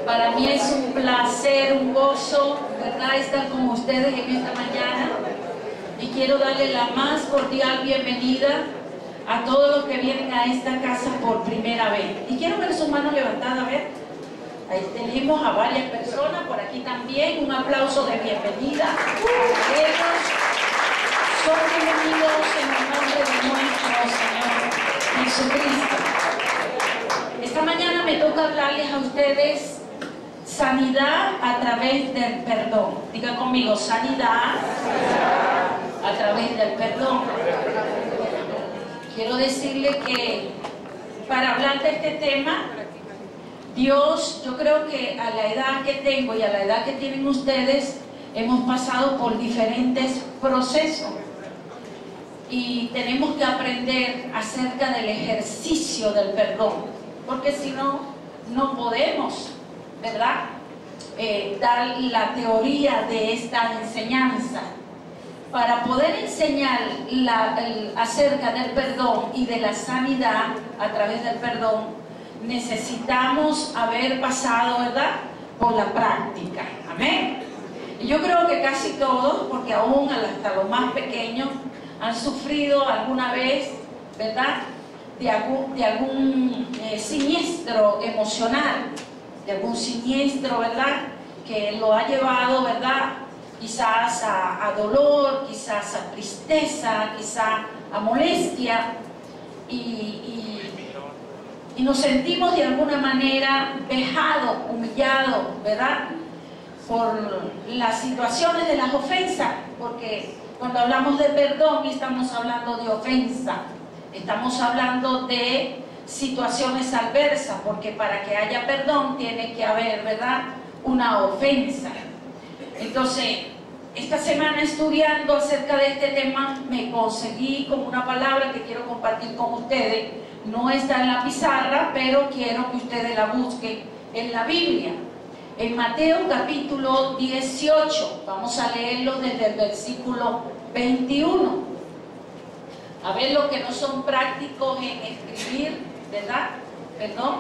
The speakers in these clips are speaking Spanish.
Para mí es un placer, un gozo, ¿verdad?, estar con ustedes en esta mañana. Y quiero darle la más cordial bienvenida a todos los que vienen a esta casa por primera vez. Y quiero ver su mano levantada, a ver. Ahí tenemos a varias personas, por aquí también. Un aplauso de bienvenida a ellos. Son bienvenidos en el nombre de nuestro Señor Jesucristo. Esta mañana me toca hablarles a ustedes sanidad a través del perdón. Diga conmigo, sanidad a través del perdón. Quiero decirle que para hablar de este tema, Dios, yo creo que a la edad que tengo y a la edad que tienen ustedes, hemos pasado por diferentes procesos. Y tenemos que aprender acerca del ejercicio del perdón. Porque si no, no podemos, ¿verdad?, dar la teoría de esta enseñanza. Para poder enseñar acerca del perdón y de la sanidad a través del perdón, necesitamos haber pasado, ¿verdad?, por la práctica. Amén. Y yo creo que casi todos, porque aún hasta los más pequeños, han sufrido alguna vez, ¿verdad?, de algún siniestro emocional, de algún siniestro, ¿verdad?, que lo ha llevado, ¿verdad?, quizás a dolor, quizás a tristeza, quizás a molestia, y nos sentimos de alguna manera vejados, humillados, ¿verdad?, por las situaciones de las ofensas, porque cuando hablamos de perdón estamos hablando de ofensa, estamos hablando de situaciones adversas, porque para que haya perdón tiene que haber, ¿verdad?, una ofensa. Entonces, esta semana estudiando acerca de este tema, me conseguí con una palabra que quiero compartir con ustedes. No está en la pizarra, pero quiero que ustedes la busquen en la Biblia. En Mateo capítulo 18, vamos a leerlo desde el versículo 21. A ver, los que no son prácticos en escribir, ¿verdad?, perdón,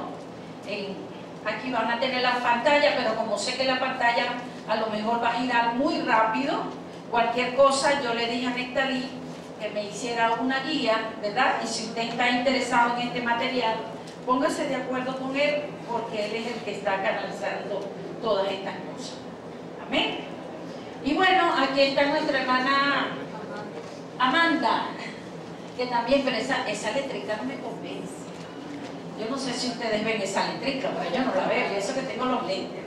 aquí van a tener la pantalla, pero como sé que la pantalla a lo mejor va a girar muy rápido, cualquier cosa, yo le dije a Nectalí que me hiciera una guía, ¿verdad? Y si usted está interesado en este material, póngase de acuerdo con él, porque él es el que está canalizando todas estas cosas. Amén. Y bueno, aquí está nuestra hermana Amanda, que también, pero esa letrica no me convence. Yo no sé si ustedes ven esa letrica, pero yo no la veo, y eso que tengo los lentes.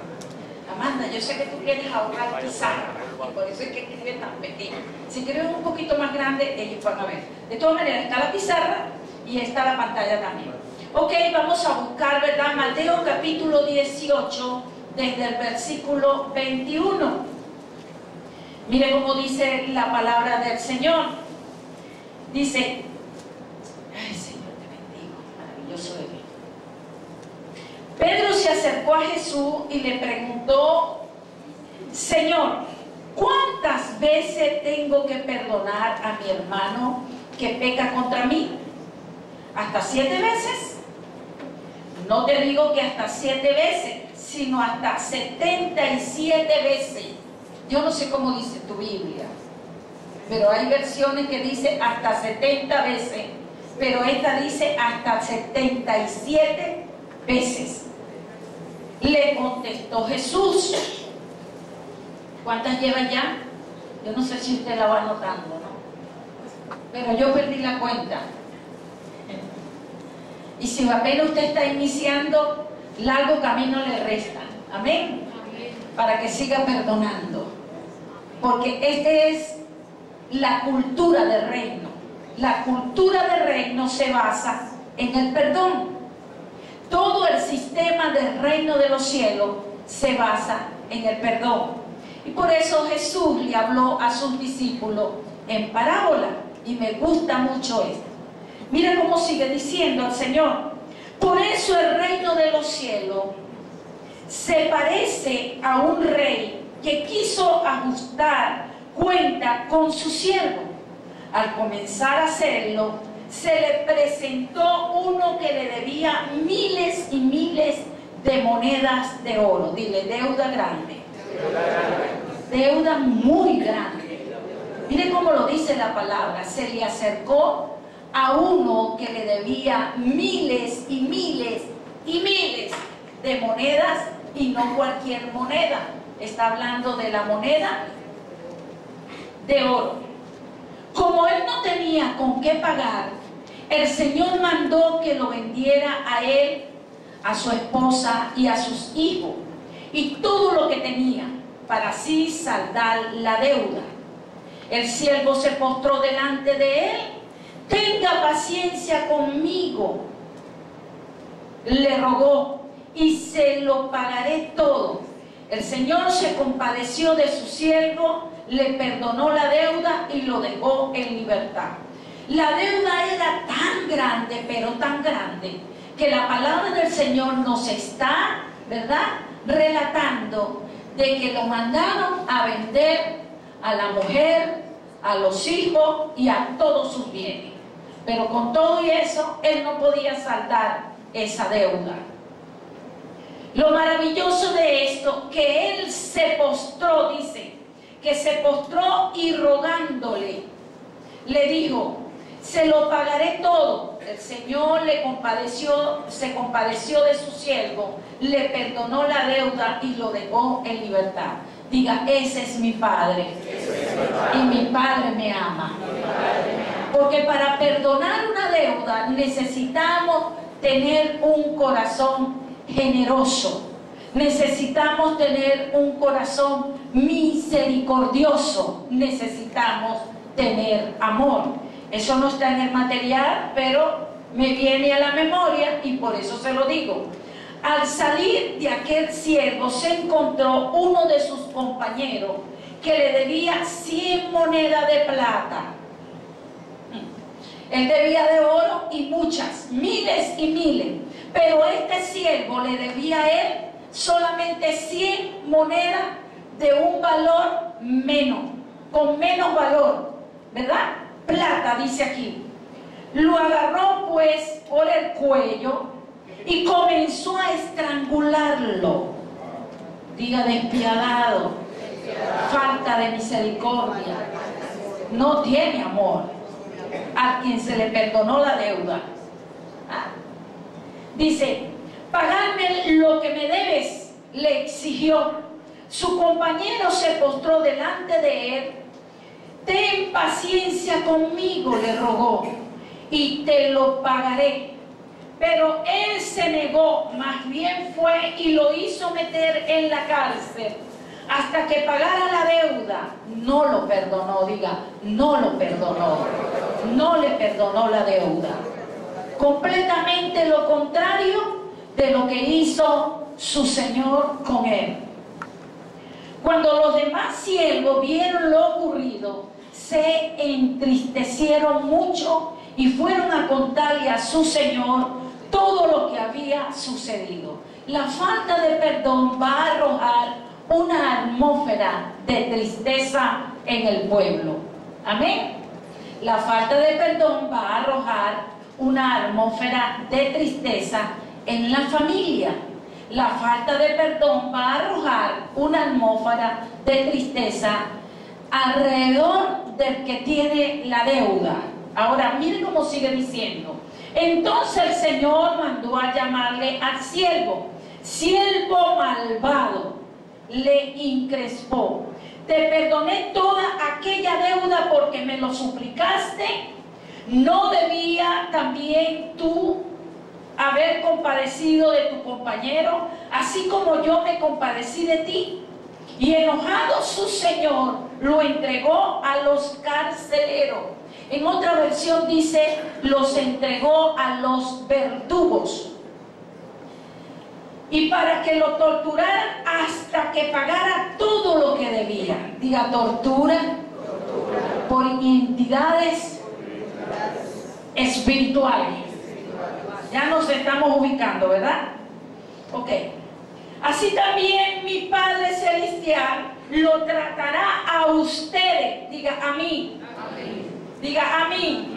Amanda, yo sé que tú quieres ahorrar pizarra, y por eso es que escriben tan pequeño. Si escriben un poquito más grande, ellos van a ver. De todas maneras, está la pizarra y está la pantalla también. Ok, vamos a buscar, ¿verdad?, Mateo capítulo 18, desde el versículo 21. Mire cómo dice la palabra del Señor. Dice, ay Señor, te bendigo, maravilloso de mí. Pedro se acercó a Jesús y le preguntó, Señor, ¿cuántas veces tengo que perdonar a mi hermano que peca contra mí? ¿Hasta 7 veces? No te digo que hasta 7 veces, sino hasta 77 veces. Yo no sé cómo dice tu Biblia, pero hay versiones que dice hasta 70 veces, pero esta dice hasta 77 veces. Le contestó Jesús. ¿Cuántas lleva ya? Yo no sé si usted la va anotando, ¿no? Pero yo perdí la cuenta. Y si apenas usted está iniciando, largo camino le resta. Amén. Para que siga perdonando. Porque esta es la cultura del reino. La cultura del reino se basa en el perdón. Todo el sistema del reino de los cielos se basa en el perdón. Y por eso Jesús le habló a sus discípulos en parábola. Y me gusta mucho esto. Mira cómo sigue diciendo el Señor. Por eso el reino de los cielos se parece a un rey que quiso ajustar cuenta con su siervo. Al comenzar a hacerlo, se le presentó uno que le debía miles y miles de monedas de oro. Dile, deuda grande. Deuda muy grande. Mire cómo lo dice la palabra. Se le acercó a uno que le debía miles y miles y miles de monedas, y no cualquier moneda. Está hablando de la moneda de oro. Como él no tenía con qué pagar, el Señor mandó que lo vendiera a él, a su esposa y a sus hijos, y todo lo que tenía, para así saldar la deuda. El siervo se postró delante de él. Tenga paciencia conmigo, le rogó, y se lo pagaré todo. El Señor se compadeció de su siervo, le perdonó la deuda y lo dejó en libertad. La deuda era tan grande, pero tan grande, que la palabra del Señor nos está, ¿verdad?, relatando de que lo mandaron a vender a la mujer, a los hijos y a todos sus bienes. Pero con todo y eso, él no podía saldar esa deuda. Lo maravilloso de esto, que él se postró, dice, que se postró y rogándole, le dijo, se lo pagaré todo. El Señor se compadeció de su siervo, le perdonó la deuda y lo dejó en libertad. Diga, ese es mi Padre, y mi Padre me ama. Porque para perdonar una deuda necesitamos tener un corazón generoso, necesitamos tener un corazón misericordioso, necesitamos tener amor. Eso no está en el material, pero me viene a la memoria y por eso se lo digo. Al salir de aquel siervo se encontró uno de sus compañeros que le debía 100 monedas de plata. Él debía de oro y muchas, miles y miles, pero este siervo le debía a él solamente 100 monedas de un valor menos, con menos valor, ¿verdad? Plata, dice aquí. Lo agarró pues por el cuello y comenzó a estrangularlo. Diga, despiadado, falta de misericordia, no tiene amor a quien se le perdonó la deuda. Dice, pagarme lo que me debes, le exigió. Su compañero se postró delante de él. Ten paciencia conmigo, le rogó, y te lo pagaré. Pero él se negó, más bien fue y lo hizo meter en la cárcel hasta que pagara la deuda. No lo perdonó, diga, no lo perdonó, no le perdonó la deuda. Completamente lo contrario de lo que hizo su Señor con él. Cuando los demás siervos vieron lo ocurrido, se entristecieron mucho y fueron a contarle a su Señor todo lo que había sucedido. La falta de perdón va a arrojar una atmósfera de tristeza en el pueblo. Amén. La falta de perdón va a arrojar una atmósfera de tristeza en la familia. La falta de perdón va a arrojar una atmósfera de tristeza alrededor del que tiene la deuda. Ahora, miren cómo sigue diciendo. Entonces el Señor mandó a llamarle al siervo. Siervo malvado, le increspó. Te perdoné toda aquella deuda porque me lo suplicaste. ¿No debía también tú haber compadecido de tu compañero, así como yo me compadecí de ti? Y enojado su señor, lo entregó a los carceleros. En otra versión dice, los entregó a los verdugos. Y para que lo torturaran hasta que pagara todo lo que debía. Diga, tortura por entidades espirituales. Ya nos estamos ubicando, ¿verdad? Ok. Así también mi Padre Celestial lo tratará a ustedes. Diga, a mí. Diga, a mí.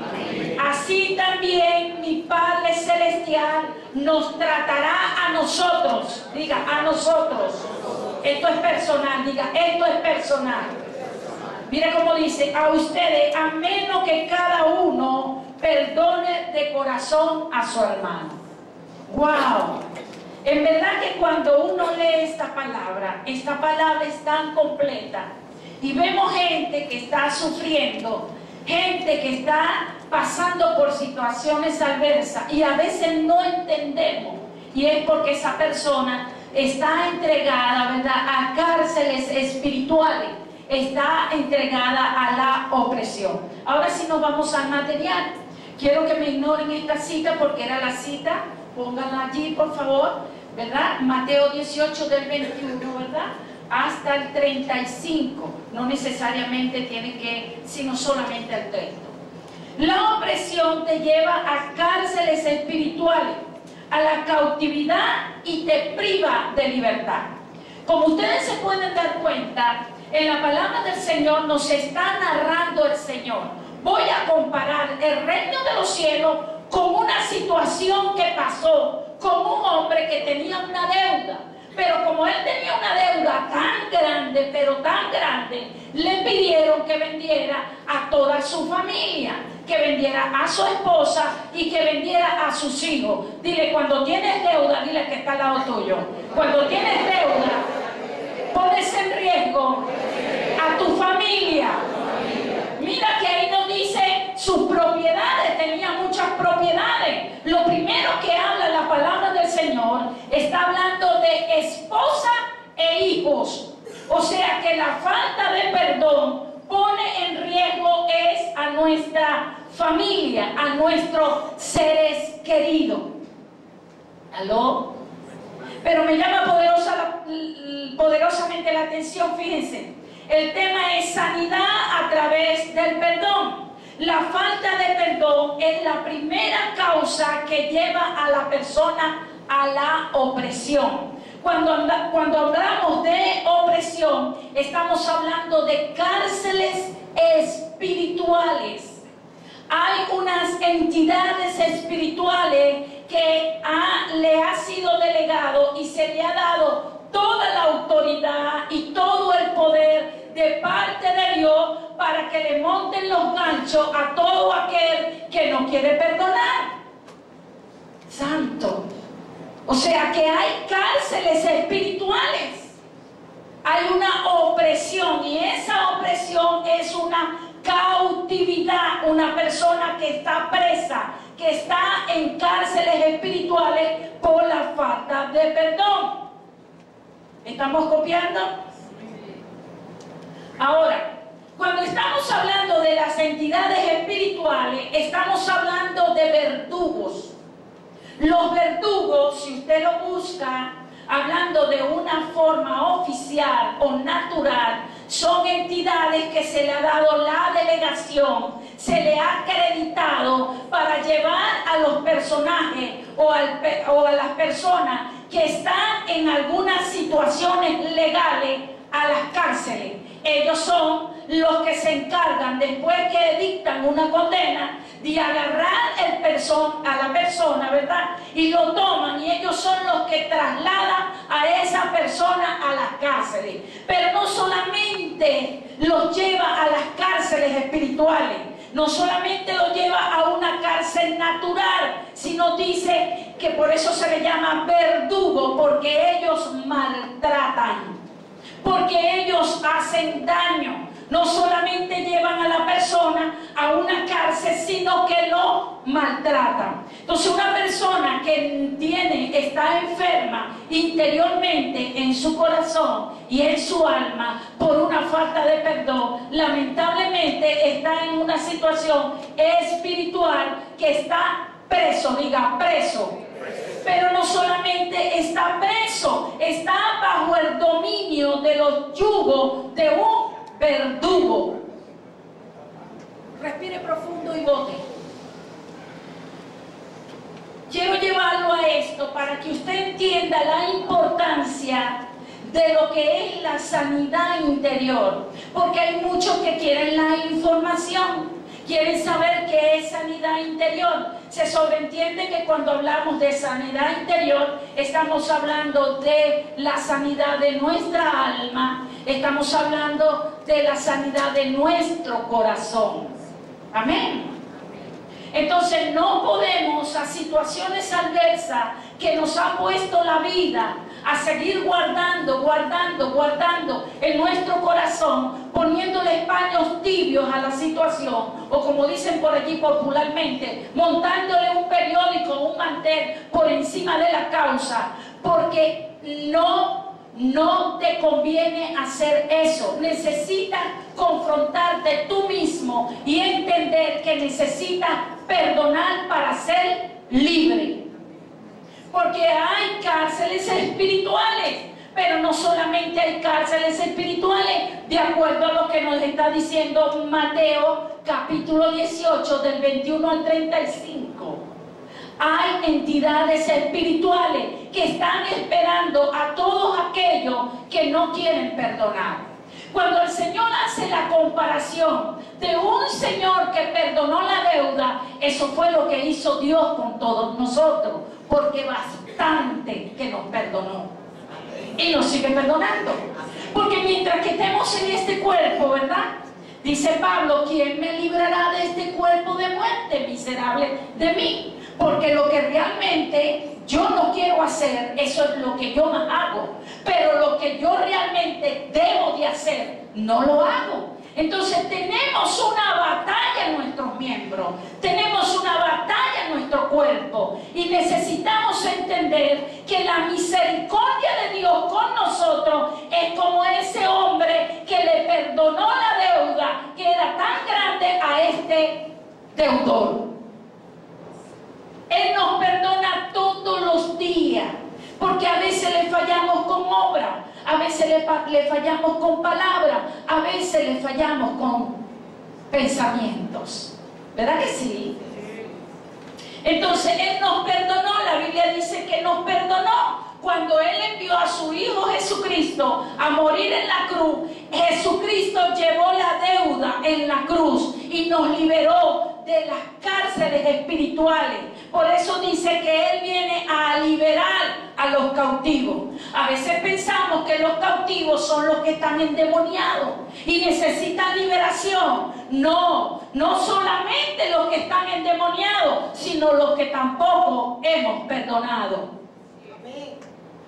Así también mi Padre Celestial nos tratará a nosotros. Diga, a nosotros. Esto es personal, diga, esto es personal. Mira cómo dice, a ustedes, a menos que cada uno perdone de corazón a su hermano. ¡Wow! En verdad que cuando uno lee esta palabra es tan completa. Y vemos gente que está sufriendo, gente que está pasando por situaciones adversas y a veces no entendemos. Y es porque esa persona está entregada, ¿verdad?, a cárceles espirituales, está entregada a la opresión. Ahora sí nos vamos al material. Quiero que me ignoren esta cita porque era la cita, pónganla allí por favor, ¿verdad? Mateo 18 del 21, ¿verdad?, hasta el 35. No necesariamente tiene que, sino solamente el texto. La opresión te lleva a cárceles espirituales, a la cautividad y te priva de libertad. Como ustedes se pueden dar cuenta, en la palabra del Señor nos está narrando el Señor. Voy a comparar el reino de los cielos con una situación que pasó con un hombre que tenía una deuda. Pero como él tenía una deuda tan grande, pero tan grande, le pidieron que vendiera a toda su familia, que vendiera a su esposa y que vendiera a sus hijos. Dile, cuando tienes deuda, dile que está al lado tuyo. Cuando tienes deuda, pones en riesgo a tu familia. Mira que ahí nos dice sus propiedades, tenía muchas propiedades. Lo primero que habla la palabra del Señor, está hablando de esposa e hijos. O sea que la falta de perdón pone en riesgo es a nuestra familia, a nuestros seres queridos. ¿Aló? Pero me llama poderosamente la atención, fíjense. El tema es sanidad a través del perdón. La falta de perdón es la primera causa que lleva a la persona a la opresión. Cuando hablamos de opresión, estamos hablando de cárceles espirituales. Hay unas entidades espirituales que le ha sido delegado y se le ha dado toda la autoridad y todo el poder de parte de Dios para que le monten los ganchos a todo aquel que no quiere perdonar. Santo. O sea que hay cárceles espirituales. Hay una opresión y esa opresión es una cautividad. Una persona que está presa, que está en cárceles espirituales por la falta de perdón. ¿Estamos copiando? Ahora, cuando estamos hablando de las entidades espirituales, estamos hablando de verdugos. Los verdugos, si usted lo busca, hablando de una forma oficial o natural, son entidades que se le ha dado la delegación, se le ha acreditado para llevar a los personajes o a las personas que están en algunas situaciones legales a las cárceles. Ellos son los que se encargan, después que dictan una condena, de agarrar a la persona, ¿verdad? Y lo toman, y ellos son los que trasladan a esa persona a las cárceles. Pero no solamente los lleva a las cárceles espirituales, no solamente los lleva a una cárcel natural, sino dice que por eso se le llama verdugo, porque ellos maltratan, porque ellos hacen daño. No solamente llevan a la persona a una cárcel, sino que lo maltratan. Entonces una persona que está enferma interiormente en su corazón y en su alma por una falta de perdón, lamentablemente está en una situación espiritual que está preso, diga preso. Pero no solamente está preso, está bajo el dominio de los yugos de un verdugo. Respire profundo y vote. Quiero llevarlo a esto para que usted entienda la importancia de lo que es la sanidad interior, porque hay muchos que quieren la información, ¿Quieren saber qué es sanidad interior? Se sobreentiende que cuando hablamos de sanidad interior, estamos hablando de la sanidad de nuestra alma, estamos hablando de la sanidad de nuestro corazón. Amén. Entonces no podemos, a situaciones adversas que nos ha puesto la vida, a seguir guardando en nuestro corazón, poniéndole paños tibios a la situación, o como dicen por allí popularmente, montándole un periódico, un mantel por encima de la causa, porque no te conviene hacer eso. Necesitas confrontarte tú mismo y entender que necesitas perdonar para ser libre. Porque hay cárceles espirituales, pero no solamente hay cárceles espirituales, de acuerdo a lo que nos está diciendo Mateo capítulo 18 del 21 al 35. Hay entidades espirituales que están esperando a todos aquellos que no quieren perdonar. Cuando el Señor hace la comparación de un Señor que perdonó la deuda, eso fue lo que hizo Dios con todos nosotros, porque bastante que nos perdonó y nos sigue perdonando. Porque mientras que estemos en este cuerpo, ¿verdad? Dice Pablo, ¿quién me librará de este cuerpo de muerte? Miserable de mí. Porque lo que realmente yo no quiero hacer, eso es lo que yo más hago. Pero lo que yo realmente debo de hacer, no lo hago. Entonces tenemos una batalla en nuestros miembros, tenemos una batalla en nuestro cuerpo, y necesitamos entender que la misericordia de Dios con nosotros es como ese hombre que le perdonó la deuda que era tan grande a este deudor. Él nos perdona todos los días, porque a veces le fallamos con obra, a veces le fallamos con palabras, a veces le fallamos con pensamientos. ¿Verdad que sí? Entonces Él nos perdonó. La Biblia dice que nos perdonó cuando Él envió a su Hijo Jesucristo a morir en la cruz. Jesucristo llevó la deuda en la cruz y nos liberó de las cárceles espirituales. Por eso dice que Él viene a liberar a los cautivos. A veces pensamos que los cautivos son los que están endemoniados y necesitan liberación. No solamente los que están endemoniados, sino los que tampoco hemos perdonado.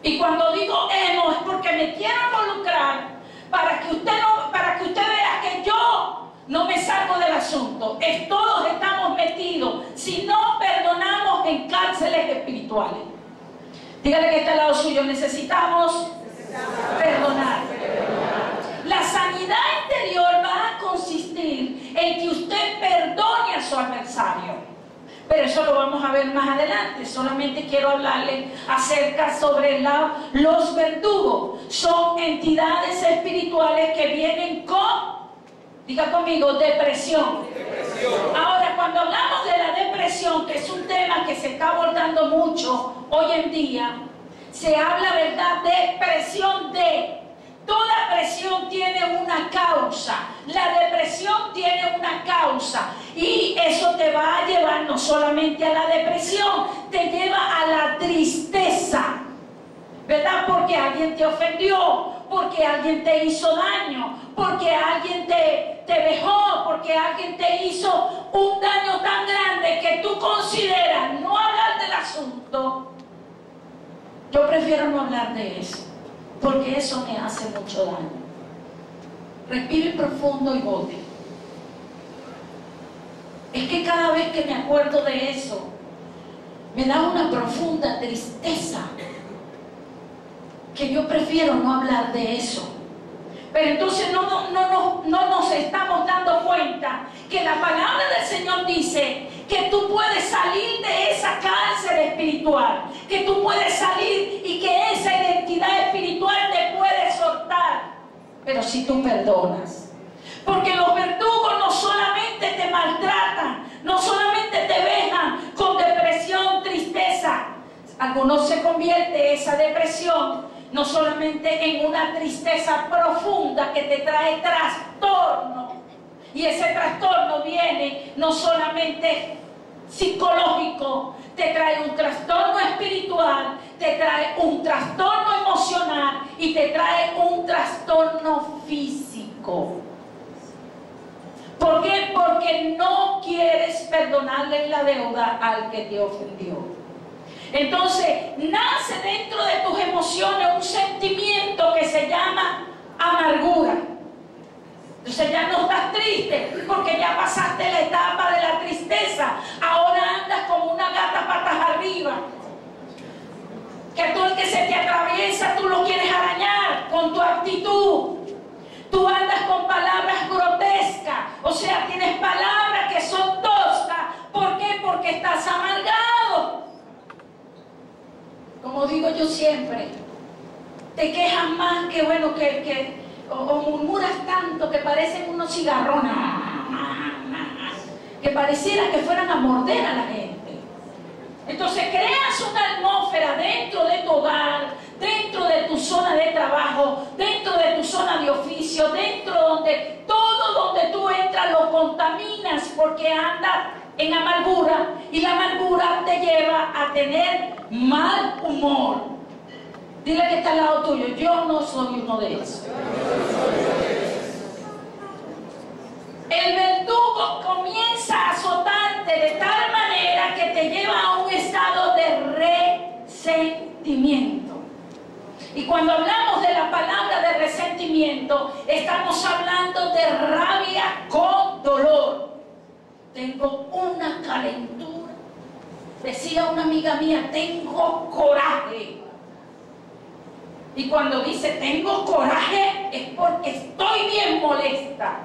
Y cuando digo hemos, es porque me quiero involucrar para que usted vea que yo no me salgo del asunto. Todos estamos metidos, si no perdonamos, en cárceles espirituales. Dígale que está al lado suyo, necesitamos perdonar. La sanidad interior va a consistir en que usted perdone a su adversario. Pero eso lo vamos a ver más adelante. Solamente quiero hablarle acerca sobre los verdugos. Son entidades espirituales que vienen con, diga conmigo, depresión. Ahora, cuando hablamos de la depresión, que es un tema que se está abordando mucho hoy en día, se habla, ¿verdad?, de presión de... Toda presión tiene una causa. La depresión tiene una causa. Y eso te va a llevar no solamente a la depresión, te lleva a la tristeza. ¿Verdad? Porque alguien te ofendió, porque alguien te hizo daño, porque alguien te dejó, porque alguien te hizo un daño tan grande que tú consideras no hablar del asunto. Yo prefiero no hablar de eso, porque eso me hace mucho daño. Respire profundo y bote. Es que cada vez que me acuerdo de eso, me da una profunda tristeza, que yo prefiero no hablar de eso. Pero entonces no nos estamos dando cuenta que la palabra del Señor dice que tú puedes salir de esa cárcel espiritual, que tú puedes salir y que esa identidad espiritual te puede soltar, pero si tú perdonas. Porque los verdugos no solamente te maltratan, no solamente te dejan con depresión, tristeza. Algunos se convierte esa depresión no solamente en una tristeza profunda que te trae trastorno, Y ese trastorno viene no solamente psicológico, te trae un trastorno espiritual, te trae un trastorno emocional y te trae un trastorno físico. ¿Por qué? Porque no quieres perdonarle la deuda al que te ofendió. Entonces, nace dentro de tus emociones un sentimiento que se llama amargura. Entonces ya no estás triste porque ya pasaste la etapa de la tristeza. Ahora andas como una gata patas arriba. Que todo el que se te atraviesa tú lo quieres arañar con tu actitud. Tú andas con palabras grotescas. O sea, tienes palabras que son toscas. ¿Por qué? Porque estás amargado. Como digo yo siempre, te quejas más que bueno o murmuras tanto que parecen unos cigarrones, que pareciera que fueran a morder a la gente. Entonces creas una atmósfera dentro de tu hogar, dentro de tu zona de trabajo, dentro de tu zona de oficio, dentro donde todo donde tú entras lo contaminas porque andas en amargura, y la amargura te lleva a tener mal humor. Dile que está al lado tuyo, yo no soy uno de esos. El verdugo comienza a azotarte de tal manera que te lleva a un estado de resentimiento. Y cuando hablamos de la palabra de resentimiento, estamos hablando de rabia con dolor. Tengo una calentura. Decía una amiga mía, tengo coraje. Y cuando dice tengo coraje es porque estoy bien molesta.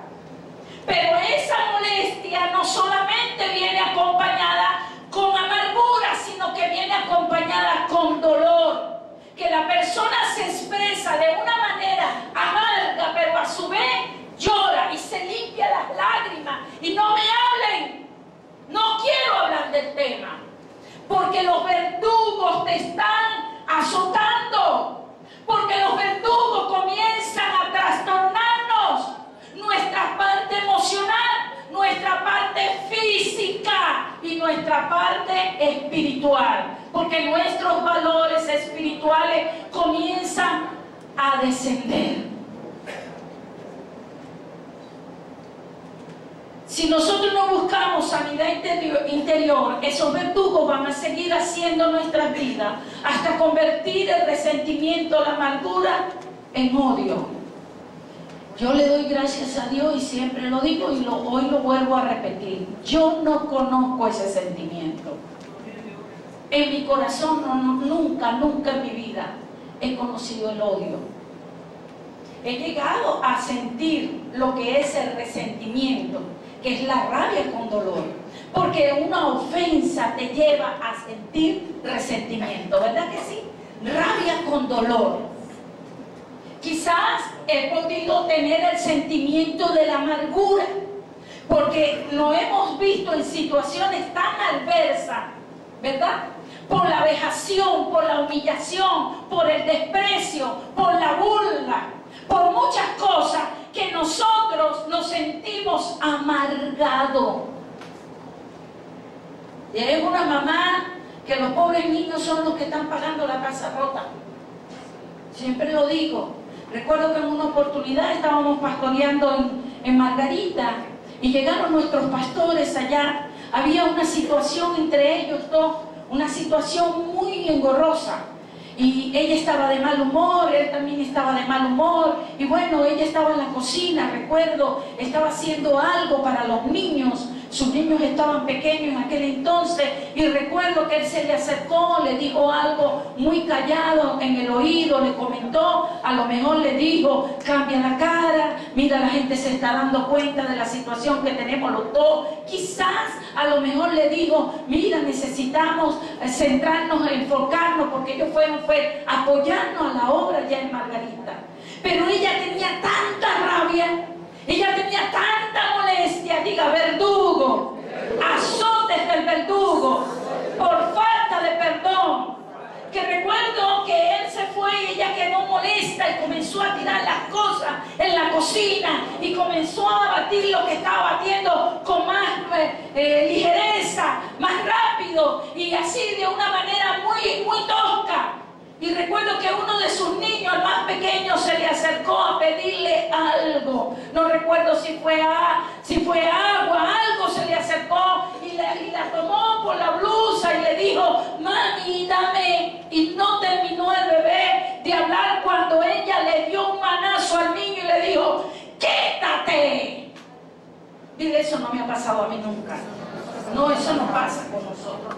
Pero esa molestia no solamente viene acompañada con amargura, sino que viene acompañada con dolor. Que la persona se expresa de una manera amarga, pero a su vez llora y se limpia las lágrimas. Y no me hablen, no quiero hablar del tema, porque los verdugos te están azotando. Porque los verdugos comienzan a trastornarnos nuestra parte emocional, nuestra parte física y nuestra parte espiritual. Porque nuestros valores espirituales comienzan a descender. Si nosotros no buscamos sanidad interior, esos verdugos van a seguir haciendo nuestras vidas hasta convertir el resentimiento, la amargura en odio. Yo le doy gracias a Dios y siempre lo digo y hoy lo vuelvo a repetir. Yo no conozco ese sentimiento. En mi corazón nunca en mi vida he conocido el odio. He llegado a sentir lo que es el resentimiento, que es la rabia con dolor, porque una ofensa te lleva a sentir resentimiento, ¿verdad que sí? Rabia con dolor. Quizás he podido tener el sentimiento de la amargura, porque lo hemos visto en situaciones tan adversas, ¿verdad? Por la vejación, por la humillación, por el desprecio, por la burla, por muchas cosas que nosotros nos sentimos amargados. Y hay una mamá que los pobres niños son los que están pagando la casa rota. Siempre lo digo. Recuerdo que en una oportunidad estábamos pastoreando en Margarita y llegaron nuestros pastores allá. Había una situación entre ellos dos, una situación muy engorrosa. Y ella estaba de mal humor, él también estaba de mal humor. Y bueno, ella estaba en la cocina, recuerdo, estaba haciendo algo para los niños. Sus niños estaban pequeños en aquel entonces. Y recuerdo que él se le acercó, le dijo algo muy callado en el oído, le comentó, a lo mejor le dijo, cambia la cara, mira, la gente se está dando cuenta de la situación que tenemos los dos. Quizás a lo mejor le dijo, mira, necesitamos centrarnos, enfocarnos, porque ellos fueron apoyarnos a la obra ya en Margarita. Pero ella tenía tanta rabia, ella tenía tanta molestia, diga verdugo, azotes del verdugo, por falta de perdón, que recuerdo que él se fue y ella quedó molesta molesta y comenzó a tirar las cosas en la cocina y comenzó a batir lo que estaba batiendo con más ligereza, más rápido y así de una manera muy tosca. Y recuerdo que uno de sus niños, el más pequeño, se le acercó a pedirle algo. No recuerdo si fue agua, algo se le acercó y la tomó por la blusa y le dijo: mami, dame. Y no terminó el bebé de hablar cuando ella le dio un manazo al niño y le dijo: quítate. Dile, eso no me ha pasado a mí nunca. No, eso no pasa con nosotros.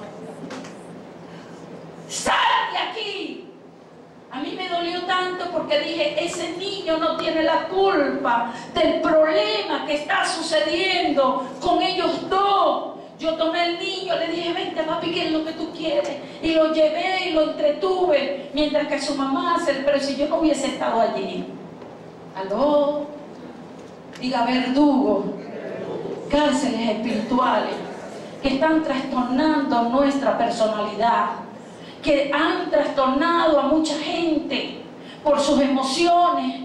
¡Sal de aquí! A mí me dolió tanto porque dije, ese niño no tiene la culpa del problema que está sucediendo con ellos dos. Yo tomé al niño, le dije: vente papi, ¿qué es lo que tú quieres? Y lo llevé y lo entretuve, mientras que su mamá pero si yo no hubiese estado allí. ¿Aló? Diga: verdugo. Cárceles espirituales que están trastornando nuestra personalidad, que han trastornado a mucha gente por sus emociones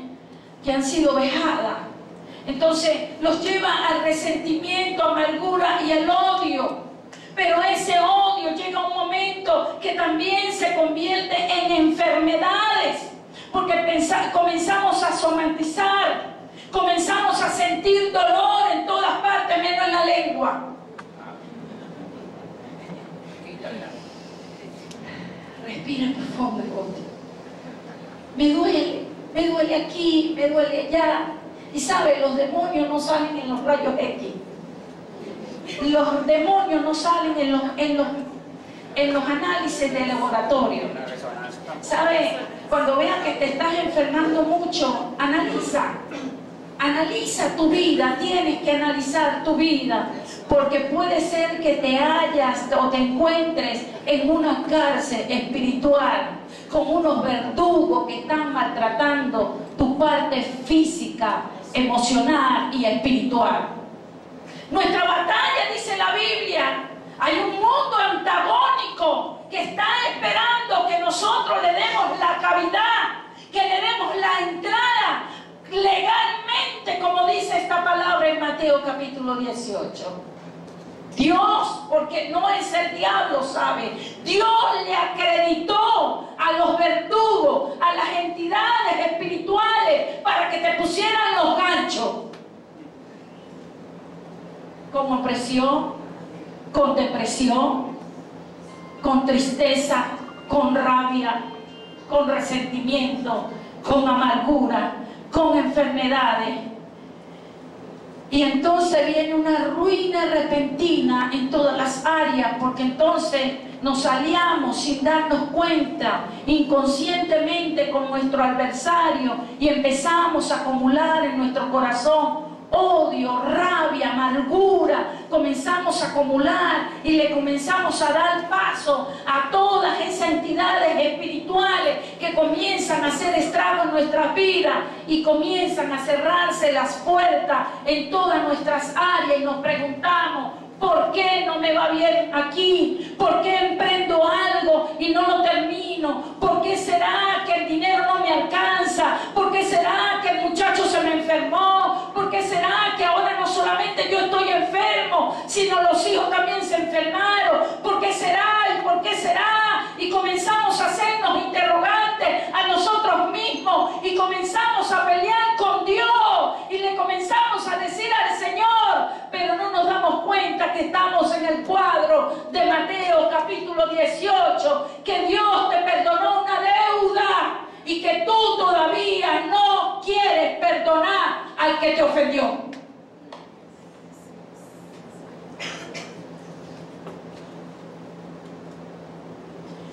que han sido vejadas. Entonces los lleva al resentimiento, amargura y el odio. Pero ese odio llega a un momento que también se convierte en enfermedades, porque comenzamos a somatizar, comenzamos a sentir dolor en todas partes menos en la lengua. Respira profundo. Me duele aquí, me duele allá. Y sabe, los demonios no salen en los rayos X. Los demonios no salen en los análisis de laboratorio. ¿Sabe? Cuando veas que te estás enfermando mucho, analiza tu vida. Tienes que analizar tu vida, porque puede ser que te hallas o te encuentres en una cárcel espiritual con unos verdugos que están maltratando tu parte física, emocional y espiritual. Nuestra batalla, dice la Biblia, hay un mundo antagónico que está esperando que nosotros le demos la cavidad, que le demos la entrada legalmente, como dice esta palabra en Mateo capítulo 18. Dios, porque no es el diablo, ¿sabe? Dios le acreditó a los verdugos, a las entidades espirituales, para que te pusieran los ganchos. Con opresión, con depresión, con tristeza, con rabia, con resentimiento, con amargura, con enfermedades. Y entonces viene una ruina repentina en todas las áreas, porque entonces nos aliamos sin darnos cuenta, inconscientemente, con nuestro adversario, y empezamos a acumular en nuestro corazón odio, rabia, amargura. Comenzamos a acumular y le comenzamos a dar paso a todas esas entidades espirituales que comienzan a hacer estragos en nuestras vidas y comienzan a cerrarse las puertas en todas nuestras áreas, y nos preguntamos: ¿por qué no me va bien aquí? ¿Por qué emprendo algo y no lo termino? ¿Por qué será que el dinero no me alcanza? ¿Por qué será que el muchacho se me enfermó? ¿Por qué será que ahora no solamente yo estoy enfermo, sino los hijos también se enfermaron? ¿Por qué será? ¿Y por qué será? Y comenzamos a hacernos interrogantes a nosotros mismos y comenzamos a pelear con Dios y le comenzamos a decir al Señor, pero no nos damos cuenta que estamos en el cuadro de Mateo capítulo 18, que Dios te perdonó una deuda y que tú todavía no quieres perdonar al que te ofendió.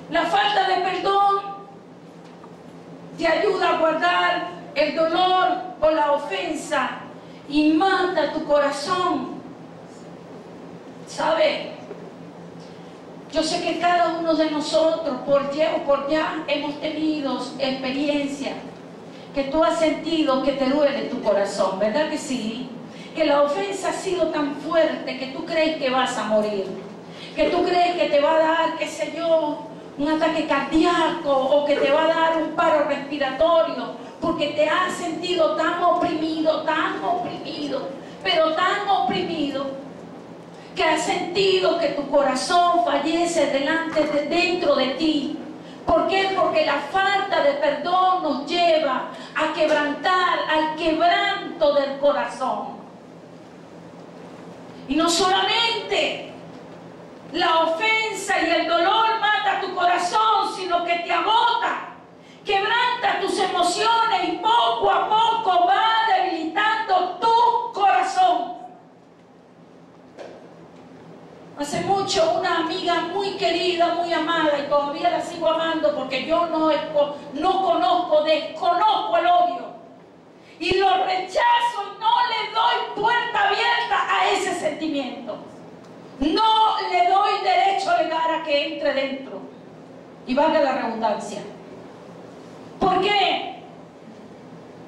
La falta de perdón te ayuda a guardar el dolor o la ofensa y mata tu corazón. ¿Sabe? Yo sé que cada uno de nosotros, por Y o por Ya, hemos tenido experiencias que tú has sentido que te duele tu corazón, ¿verdad que sí? Que la ofensa ha sido tan fuerte que tú crees que vas a morir, que tú crees que te va a dar, qué sé yo, un ataque cardíaco o que te va a dar un paro respiratorio, porque te has sentido tan oprimido, pero tan oprimido, que has sentido que tu corazón fallece dentro de ti. ¿Por qué? Porque la falta de perdón nos lleva a quebrantar, al quebranto del corazón. Y no solamente la ofensa y el dolor mata tu corazón, sino que te agota, quebranta tus emociones y poco a poco va debilitando tu corazón. Hace mucho una amiga muy querida, muy amada, y todavía la sigo amando porque yo desconozco el odio. Y lo rechazo y no le doy puerta abierta a ese sentimiento. No le doy derecho legal a que entre dentro. Y valga la redundancia. ¿Por qué?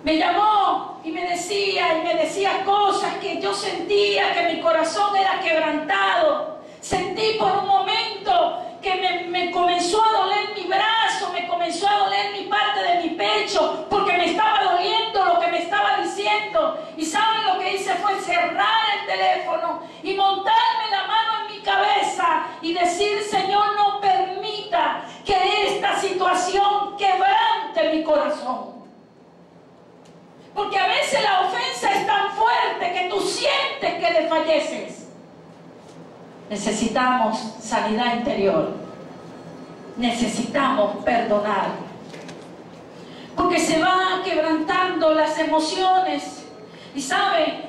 Me llamó y me decía cosas que yo sentía, que mi corazón era quebrantado. Sentí por un momento que me comenzó a doler mi brazo, me comenzó a doler mi parte de mi pecho, porque me estaba doliendo lo que me estaba diciendo. Y ¿saben lo que hice? Fue cerrar el teléfono y montarme la mano en mi cabeza y decir: Señor, no permita que esta situación quebrante mi corazón. Porque a veces la ofensa es tan fuerte que tú sientes que desfalleces. Necesitamos sanidad interior. Necesitamos perdonar. Porque se van quebrantando las emociones. Y ¿sabe?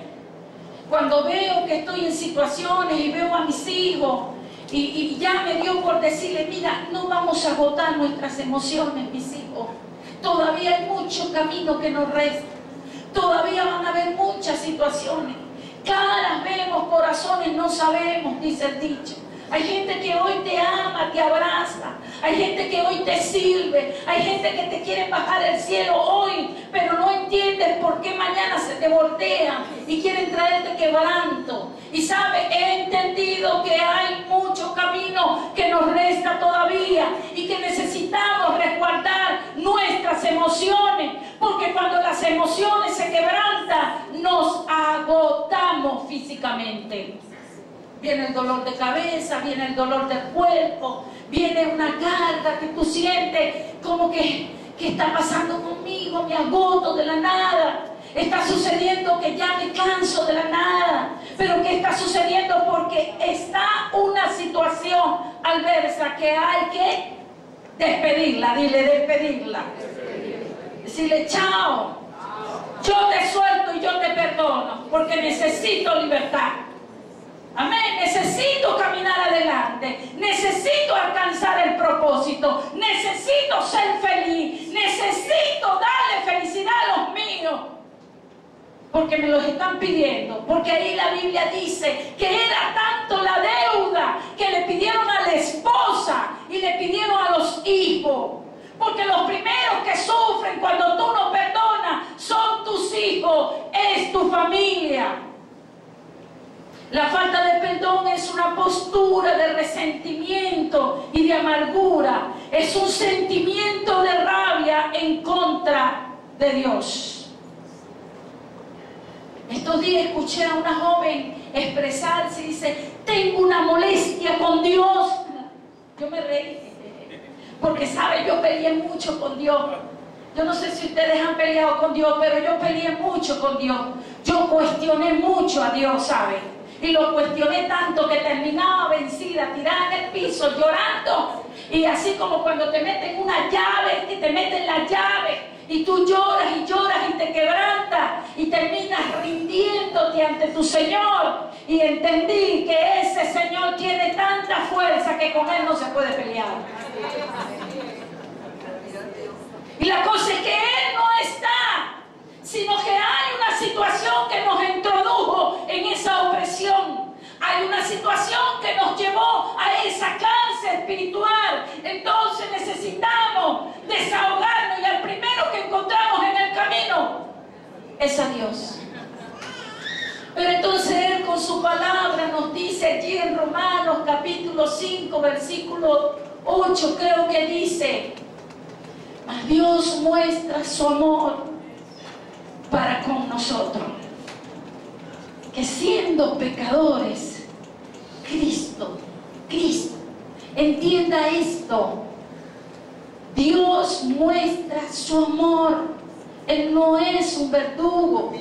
Cuando veo que estoy en situaciones y veo a mis hijos y ya me dio por decirle: mira, no vamos a agotar nuestras emociones, mis hijos. Todavía hay mucho camino que nos resta. Todavía van a haber muchas situaciones. Caras vemos, corazones no sabemos, dice el dicho. Hay gente que hoy te ama, te abraza. Hay gente que hoy te sirve. Hay gente que te quiere bajar el cielo hoy, pero no entiendes por qué mañana se te voltean y quieren traerte quebranto. Y sabe, he entendido que hay mucho camino que nos resta todavía y que necesitamos resguardar nuestras emociones, porque cuando las emociones se quebrantan, nos agotamos físicamente. Viene el dolor de cabeza, viene el dolor del cuerpo, viene una carga que tú sientes como que ¿qué está pasando conmigo? Me agoto de la nada. Está sucediendo que ya me canso de la nada. Pero ¿qué está sucediendo? Porque está una situación adversa que hay que despedirla. Dile, despedirla. Decirle: chao, yo te suelto y yo te perdono, porque necesito libertad. Amén. Necesito caminar adelante. Necesito alcanzar el propósito. Necesito ser feliz. Necesito darle felicidad a los míos, porque me los están pidiendo. Porque ahí la Biblia dice que era tanto la deuda que le pidieron a la esposa y le pidieron a los hijos. Porque los primeros que sufren cuando tú no perdonas son tus hijos, es tu familia. La falta de perdón es una postura de resentimiento y de amargura. Es un sentimiento de rabia en contra de Dios. Estos días escuché a una joven expresarse y dice: tengo una molestia con Dios. Yo me reí, porque sabe, yo peleé mucho con Dios. Yo no sé si ustedes han peleado con Dios, pero yo peleé mucho con Dios. Yo cuestioné mucho a Dios, ¿sabe? Y lo cuestioné tanto que terminaba vencida, tirada en el piso, llorando. Y así como cuando te meten una llave, que te meten la llave, y tú lloras y lloras y te quebrantas, y terminas rindiéndote ante tu Señor. Y entendí que ese Señor tiene tanta fuerza que con Él no se puede pelear. Y la cosa es que Él no está, sino que hay una situación que nos introdujo en esa opresión. Hay una situación que nos llevó a esa cárcel espiritual. Entonces necesitamos desahogarnos, y al primero que encontramos en el camino es a Dios. Pero entonces Él con su palabra nos dice allí en Romanos capítulo 5 versículo 8 creo que dice: mas Dios muestra su amor para con nosotros, que siendo pecadores, Cristo, entienda esto, Dios muestra su amor. Él no es un verdugo.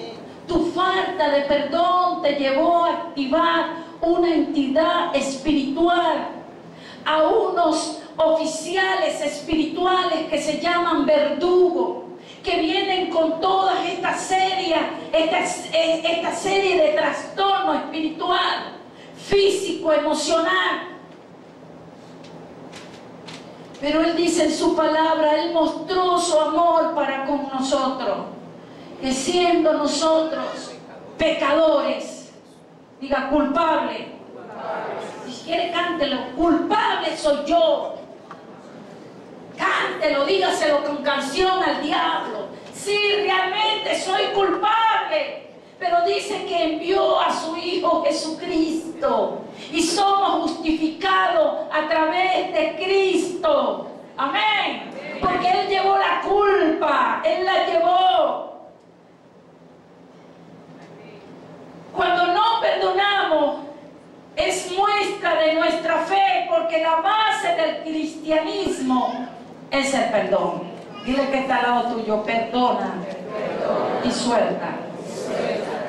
Tu falta de perdón te llevó a activar una entidad espiritual, a unos oficiales espirituales que se llaman verdugo, que vienen con toda esta serie de trastorno espiritual, físico, emocional. Pero Él dice en su palabra, Él mostró su amor para con nosotros, que siendo nosotros pecadores, diga culpable, si quiere cántelo, culpable soy yo. Cántelo, dígaselo con canción al diablo. Sí, realmente soy culpable. Pero dice que envió a su Hijo Jesucristo y somos justificados a través de Cristo. Amén. Porque Él llevó la culpa, Él la llevó. Cuando no perdonamos, es muestra de nuestra fe, porque la base del cristianismo es el perdón. Dile que está al lado tuyo: perdona y suelta.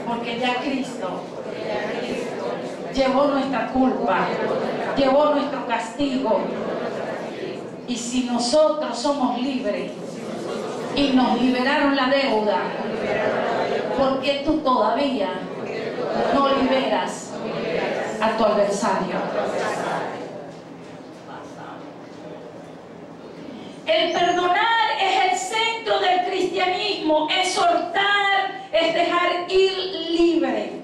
Porque ya Cristo llevó nuestra culpa, llevó nuestro castigo. Y si nosotros somos libres y nos liberaron la deuda, ¿por qué tú todavía no liberas a tu adversario? El perdonar es el centro del cristianismo, es soltar, es dejar ir libre.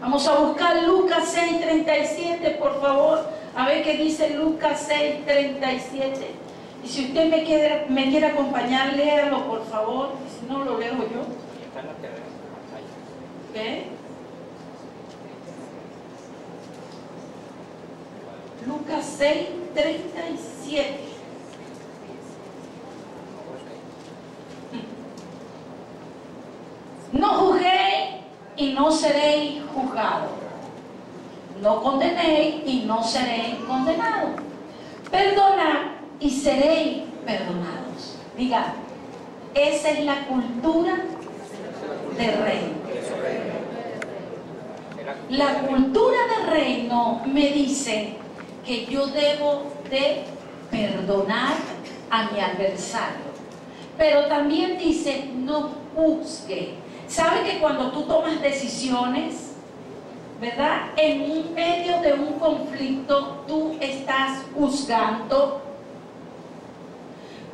Vamos a buscar Lucas 6:37, por favor, a ver qué dice Lucas 6:37. Y si usted me quiere acompañar, léalo, por favor, y si no, lo leo yo. ¿Qué? Lucas 6:37. No juzguéis y no seréis juzgados. No condenéis y no seréis condenados. Perdonad y seréis perdonados. Diga, esa es la cultura del reino. La cultura del reino me dice que yo debo de perdonar a mi adversario. Pero también dice, no juzgue. ¿Sabe que cuando tú tomas decisiones, verdad, en medio de un conflicto, tú estás juzgando?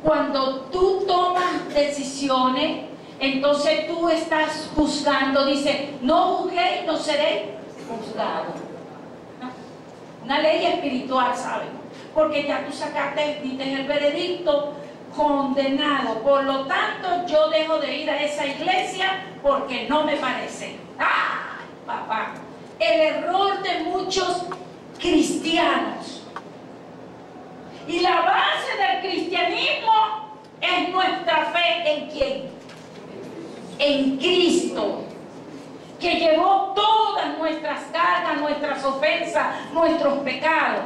Cuando tú tomas decisiones, entonces tú estás juzgando. Dice, no juzguéis, no seréis juzgados. Una ley espiritual, ¿saben? Porque ya tú sacaste, diste el veredicto, condenado. Por lo tanto, yo dejo de ir a esa iglesia porque no me parece. ¡Ah, papá! El error de muchos cristianos. Y la base del cristianismo es nuestra fe en ¿quién? En Cristo, que llevó todas nuestras cargas, nuestras ofensas, nuestros pecados.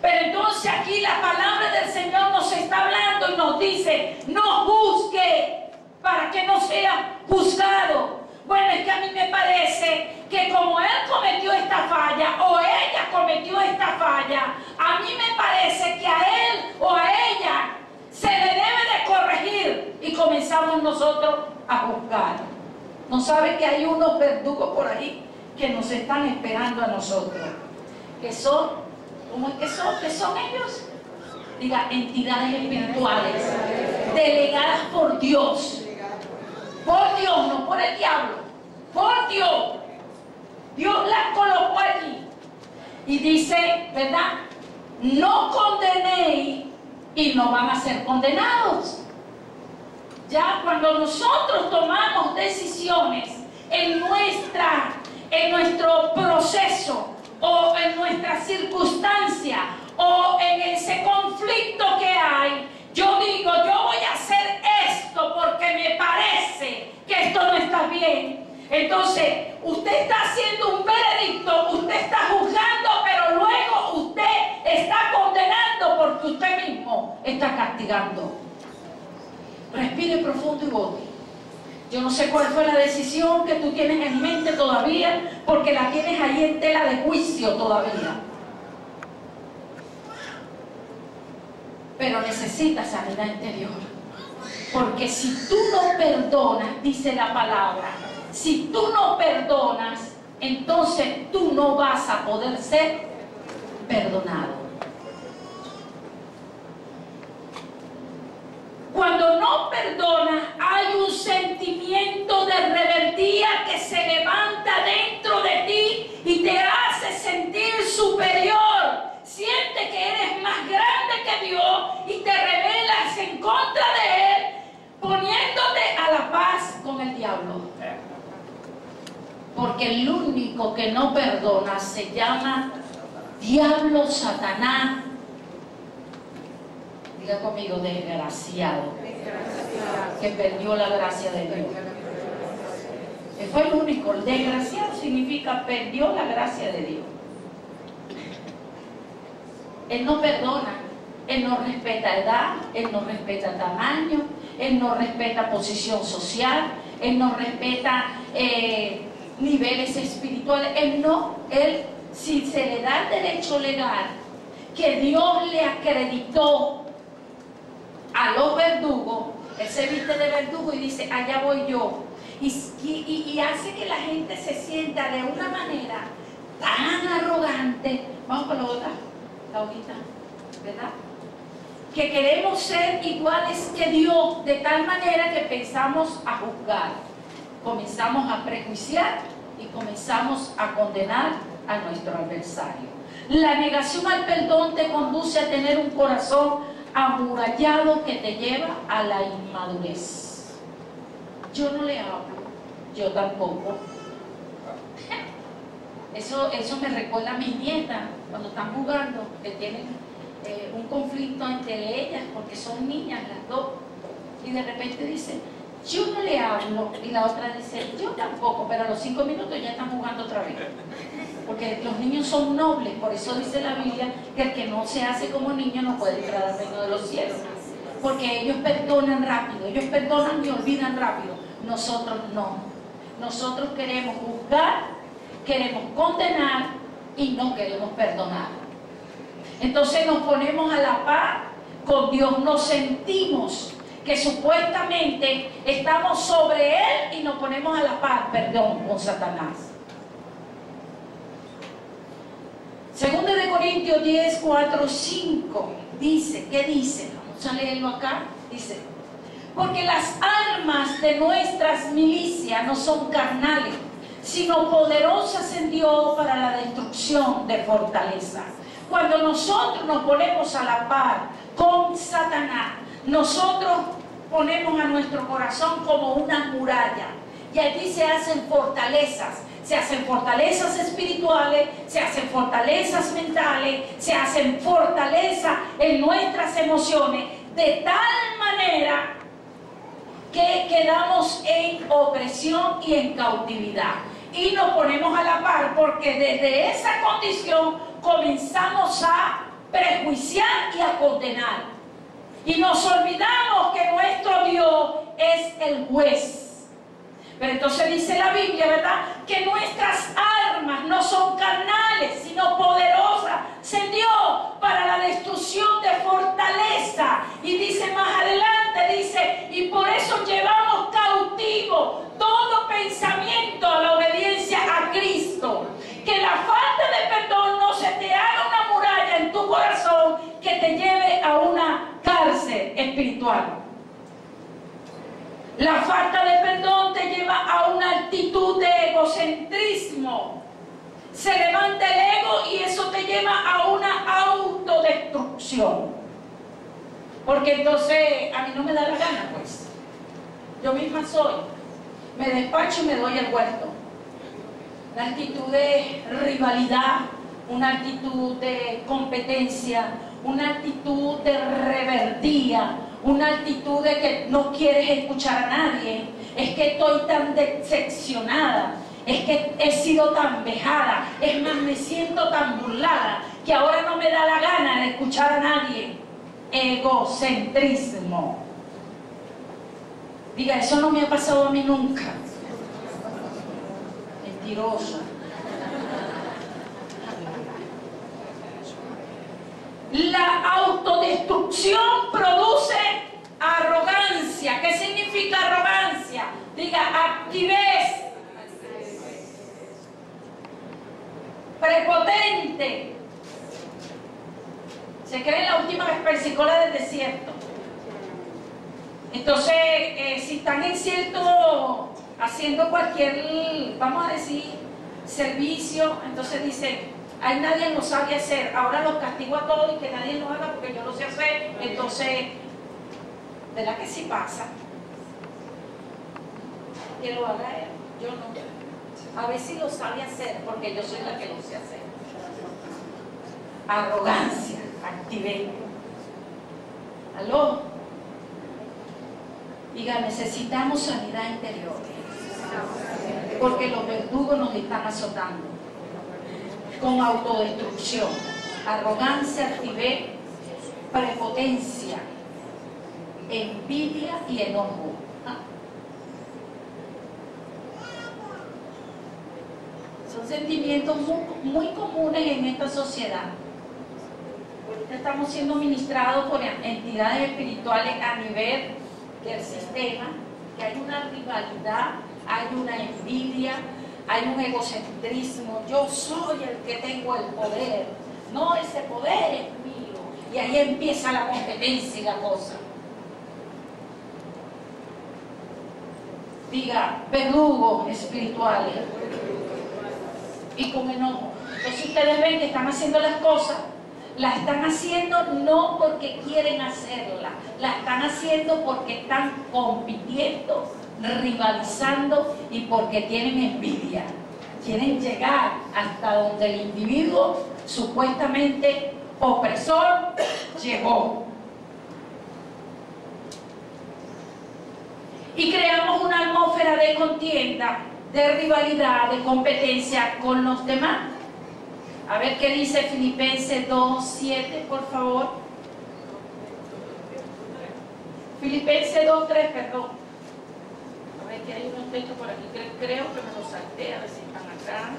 Pero entonces aquí la palabra del Señor nos está hablando y nos dice, no juzgue para que no sea juzgado. Bueno, es que a mí me parece que como él cometió esta falla o ella cometió esta falla, a mí me parece que a él o a ella se le debe de corregir, y comenzamos nosotros a juzgar. ¿No sabe que hay unos verdugos por ahí que nos están esperando a nosotros? Que son, ¿cómo es que son? ¿Qué son ellos? Diga, entidades espirituales delegadas por Dios. Por Dios, no por el diablo. Por Dios. Dios las colocó allí. Y dice, ¿verdad? No condenéis y no van a ser condenados. Ya cuando nosotros tomamos decisiones en nuestro proceso o en nuestra circunstancia, o en ese conflicto que hay, yo digo, yo voy a hacer esto porque me parece que esto no está bien. Entonces, usted está haciendo un veredicto, usted está juzgando, pero luego usted está condenando porque usted mismo está castigando. Respire profundo y vote. Yo no sé cuál fue la decisión que tú tienes en mente todavía, porque la tienes ahí en tela de juicio todavía. Pero necesitas sanidad interior. Porque si tú no perdonas, dice la palabra, si tú no perdonas, entonces tú no vas a poder ser perdonado. Cuando no perdonas, hay un sentimiento de rebeldía que se levanta dentro de ti y te hace sentir superior. Siente que eres más grande que Dios y te rebelas en contra de Él, poniéndote a la paz con el diablo. Porque el único que no perdona se llama diablo, Satanás. Diga conmigo, desgraciado, que perdió la gracia de Dios. Él fue el único. Desgraciado significa perdió la gracia de Dios. Él no perdona, Él no respeta edad, Él no respeta tamaño, Él no respeta posición social, Él no respeta niveles espirituales. Él, si se le da el derecho legal que Dios le acreditó a los verdugos, Él se viste de verdugo y dice, allá voy yo. Y hace que la gente se sienta de una manera tan arrogante. Vamos con la otra. La hojita, ¿verdad? Que queremos ser iguales que Dios, de tal manera que pensamos a juzgar, comenzamos a prejuiciar y comenzamos a condenar a nuestro adversario. La negación al perdón te conduce a tener un corazón amurallado que te lleva a la inmadurez. Yo no le hablo, yo tampoco. Eso me recuerda a mis nietas cuando están jugando, que tienen un conflicto entre ellas porque son niñas las dos, y de repente dicen, yo no le hablo, y la otra dice, yo tampoco, pero a los 5 minutos ya están jugando otra vez, porque los niños son nobles. Por eso dice la Biblia que el que no se hace como niño no puede entrar al reino de los cielos, porque ellos perdonan rápido, ellos perdonan y olvidan rápido. Nosotros no, nosotros queremos juzgar, queremos condenar y no queremos perdonar. Entonces nos ponemos a la par con Dios, nos sentimos que supuestamente estamos sobre Él y nos ponemos a la par, perdón, con Satanás. Segunda de Corintios 10, 4, 5 dice, ¿qué dice? Vamos a leerlo acá. Dice, porque las armas de nuestras milicias no son carnales, sino poderosas en Dios para la destrucción de fortaleza. Cuando nosotros nos ponemos a la par con Satanás, nosotros ponemos a nuestro corazón como una muralla, y allí se hacen fortalezas espirituales, se hacen fortalezas mentales, se hacen fortalezas en nuestras emociones, de tal manera que quedamos en opresión y en cautividad. Y nos ponemos a la par porque desde esa condición comenzamos a prejuiciar y a condenar. Y nos olvidamos que nuestro Dios es el juez. Pero entonces dice la Biblia, ¿verdad?, que nuestras armas no son carnales, sino poderosas en Dios para la destrucción de fortaleza. Y dice más adelante, dice, y por eso llevamos cautivo todo pensamiento a la obediencia a Cristo. Que la falta de perdón no se te haga una muralla en tu corazón que te lleve a una cárcel espiritual. La falta de perdón te lleva a una actitud de egocentrismo. Se levanta el ego y eso te lleva a una autodestrucción. Porque entonces a mí no me da la gana, pues. Yo misma soy. Me despacho y me doy el huerto. La actitud de rivalidad, una actitud de competencia, una actitud de reverdía, una actitud de que no quieres escuchar a nadie. Es que estoy tan decepcionada, es que he sido tan vejada, es más, me siento tan burlada que ahora no me da la gana de escuchar a nadie. Egocentrismo. Diga, eso no me ha pasado a mí nunca. Mentiroso. La autodestrucción produce arrogancia. ¿Qué significa arrogancia? Diga, altivez. Prepotente. Se cree la última versicola del desierto. Entonces, si están en cierto, haciendo cualquier, vamos a decir, servicio, entonces dicen, ay, nadie lo sabe hacer, ahora los castigo a todos y que nadie lo haga porque yo lo sé hacer. Entonces, ¿verdad que sí pasa? Que lo haga él, yo no. A ver si lo sabe hacer porque yo soy la que lo sé hacer. Arrogancia, activé. ¿Aló? Diga, necesitamos sanidad interior porque los verdugos nos están azotando con autodestrucción, arrogancia, altivez, prepotencia, envidia y enojo. Son sentimientos muy comunes en esta sociedad. Ahorita estamos siendo ministrados por entidades espirituales a nivel del sistema, que hay una rivalidad, hay una envidia, hay un egocentrismo. Yo soy el que tengo el poder, no, ese poder es mío. Y ahí empieza la competencia y la cosa. Diga, verdugos espirituales y con enojo. Entonces ustedes ven que están haciendo las cosas, las están haciendo no porque quieren hacerla, las están haciendo porque están compitiendo, rivalizando y porque tienen envidia. Quieren llegar hasta donde el individuo supuestamente opresor llegó. Y creamos una atmósfera de contienda, de rivalidad, de competencia con los demás. A ver qué dice Filipenses 2:7, por favor. Filipenses 2:3, perdón. A ver que hay unos textos por aquí que creo que me los salté, a ver si están acá.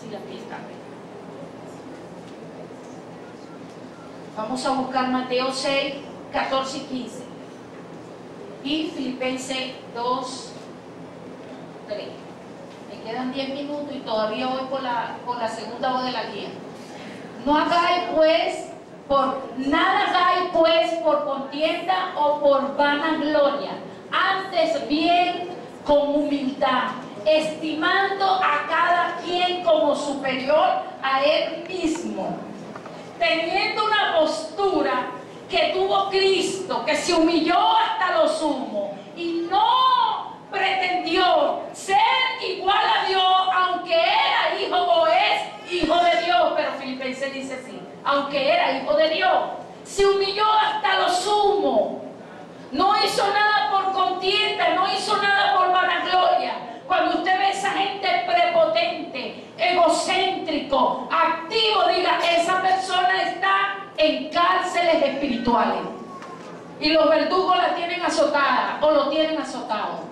Sí, aquí están. Vamos a buscar Mateo 6, 14 y 15. Y Filipenses 2, 3. Me quedan 10 minutos y todavía voy por la segunda voz de la guía. No hagáis pues, nada hagáis pues por contienda o por vanagloria, antes bien con humildad, estimando a cada quien como superior a él mismo, teniendo una postura que tuvo Cristo, que se humilló hasta lo sumo y no pretendió ser igual a Dios, aunque era hijo o es hijo de Dios. Pero Filipenses dice así, aunque era hijo de Dios, se humilló hasta lo sumo, no hizo nada por contienda, no hizo nada por vanagloria. Cuando usted ve a esa gente prepotente, egocéntrico, activo, diga, esa persona está en cárceles espirituales y los verdugos la tienen azotada o lo tienen azotado.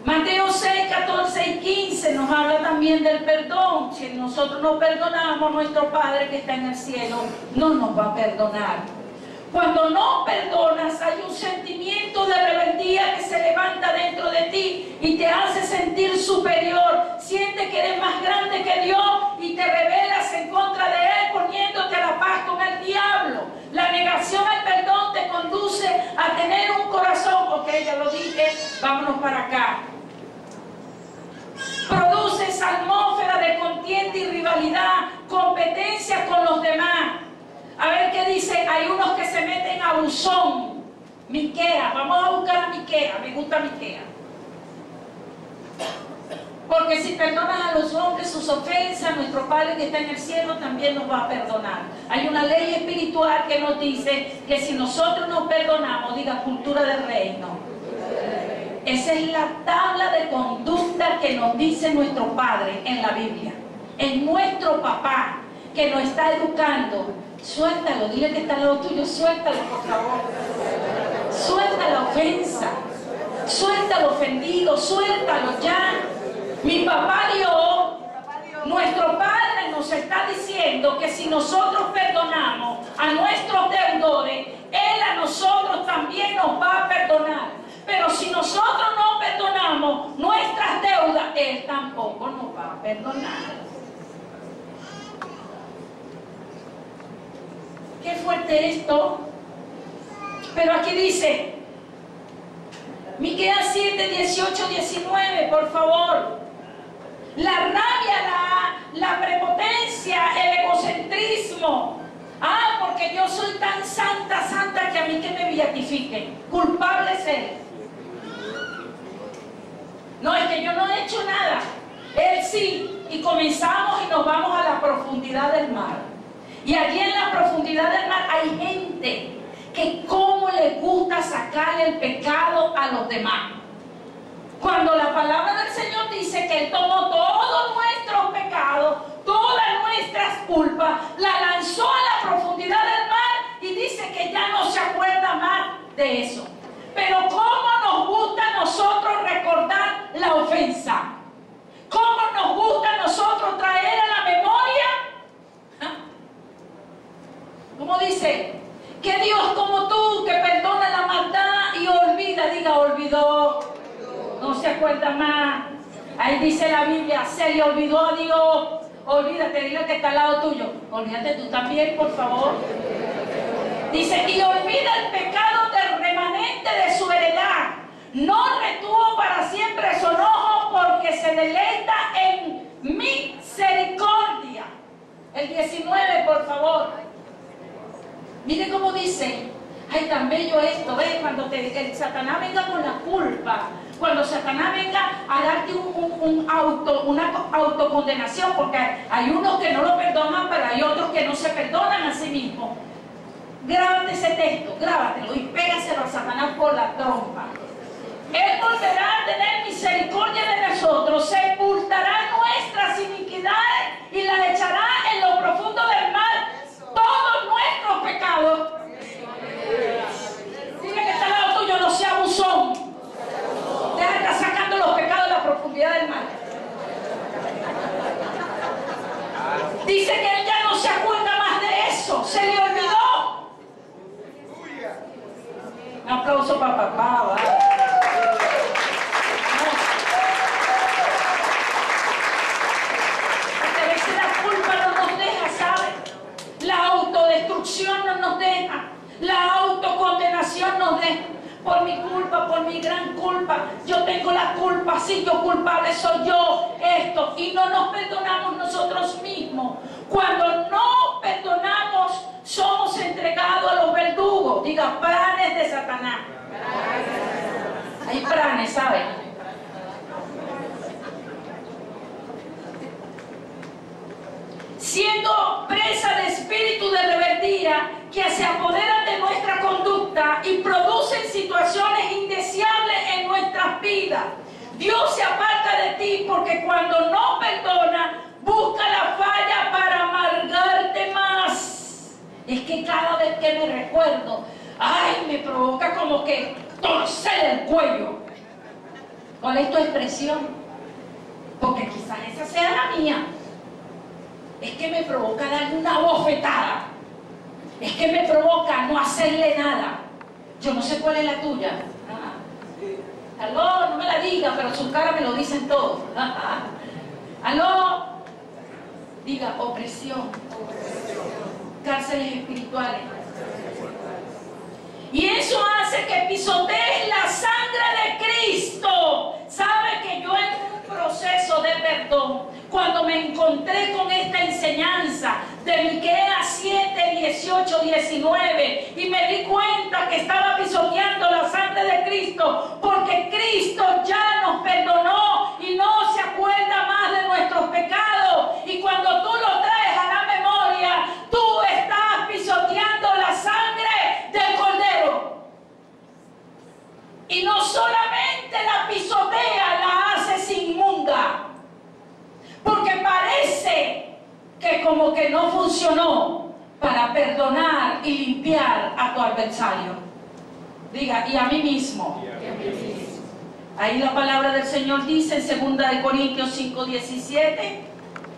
Mateo 6, 14 y 15 nos habla también del perdón. Si nosotros no perdonamos, nuestro Padre que está en el cielo no nos va a perdonar. Cuando no perdonas, hay un sentimiento de rebeldía que se levanta dentro de ti y te hace sentir superior. Sientes que eres más grande que Dios y te rebelas en contra de Él, poniéndote a la paz con el diablo. La negación al perdón te conduce a tener un corazón, ok, ya lo dije, vámonos para acá. Produce esa atmósfera de contienda y rivalidad, competencia con los demás. A ver qué dice, hay unos que se meten a buzón. Miquea, vamos a buscar a Miquea, me gusta Miquea. Porque si perdonas a los hombres sus ofensas, nuestro Padre que está en el cielo también nos va a perdonar. Hay una ley espiritual que nos dice que si nosotros nos perdonamos, diga cultura del reino. Esa es la tabla de conducta que nos dice nuestro Padre en la Biblia. Es nuestro papá que nos está educando. Suéltalo, dile que está al lado tuyo, suéltalo por favor. Suelta la ofensa, suelta lo ofendido, suéltalo ya. Mi papá Dios, nuestro Padre nos está diciendo que si nosotros perdonamos a nuestros deudores, Él a nosotros también nos va a perdonar. Pero si nosotros no perdonamos nuestras deudas, Él tampoco nos va a perdonar. Qué fuerte esto. Pero aquí dice, Miqueas 7, 18, 19, por favor. La rabia, la prepotencia, el egocentrismo. Porque yo soy tan santa, santa, que a mí que me beatifiquen. Culpable es Él. No, es que yo no he hecho nada. Él sí. Y comenzamos y nos vamos a la profundidad del mar. Y allí en la profundidad del mar hay gente que cómo le gusta sacarle el pecado a los demás. Cuando la palabra del Señor dice que Él tomó todos nuestros pecados, todas nuestras culpas, la lanzó a la profundidad del mar y dice que ya no se acuerda más de eso. Pero cómo nos gusta a nosotros recordar la ofensa. Cómo nos gusta a nosotros traer a la memoria. ¿Cómo dice? Que Dios como tú, que perdona la maldad y olvida, diga olvidó, no se acuerda más. Ahí dice la Biblia, se le olvidó a Dios. Olvídate, dile que está al lado tuyo. Olvídate tú también, por favor. Dice, y olvida el pecado del remanente de su heredad. No retuvo para siempre su enojo, porque se deleita en misericordia. El 19, por favor. Mire cómo dice, ay, tan bello esto, ¿ves? Cuando el Satanás venga con la culpa, cuando Satanás venga a darte una autocondenación, porque hay unos que no lo perdonan, pero hay otros que no se perdonan a sí mismos. Grábate ese texto, grábatelo y pégaselo a Satanás por la trompa. Él volverá a tener misericordia de nosotros, sepultará nuestras iniquidades y las echará en lo profundo del mar. Todos nuestros pecados. Dile que está al lado tuyo, no sea abusón. Deja de estar sacando los pecados de la profundidad del mar. Dice que Él ya no se acuerda más de eso. Se le olvidó. Un aplauso para papá, ¿vale? Porque a veces la culpa no nos deja, ¿sabes? La autodestrucción no nos deja. La autocondenación nos deja. Por mi culpa, por mi gran culpa. Yo tengo la culpa, sí, yo culpable soy yo. Esto. Y no nos perdonamos nosotros mismos. Cuando no perdonamos, somos entregados a los verdugos. Diga, planes de Satanás. Hay planes, ¿saben? Siendo presa de espíritu de rebeldía que se apoderan de nuestra conducta y producen situaciones indeseables en nuestras vidas. Dios se aparta de ti porque cuando no perdona, busca la falla para amargarte más. Es que cada vez que me recuerdo, ay, me provoca como que torcer el cuello. ¿Cuál es tu expresión? Porque quizás esa sea la mía. Es que me provoca darle una bofetada. Es que me provoca no hacerle nada. Yo no sé cuál es la tuya. Aló, no me la diga, pero sus caras me lo dicen todo. Aló, diga opresión, cárceles espirituales. Y eso hace que pisotees la sangre de Cristo. ¿Sabe que yo en un proceso de perdón, cuando me encontré con esta enseñanza de Miqueas 7, 18, 19, y me di cuenta que estaba pisoteando la sangre de Cristo, porque Cristo ya nos perdonó y no se acuerda Y no solamente la pisotea, la haces inmunda. Porque parece que como que no funcionó para perdonar y limpiar a tu adversario. Diga, y a mí mismo. Ahí la palabra del Señor dice en 2 Corintios 5:17,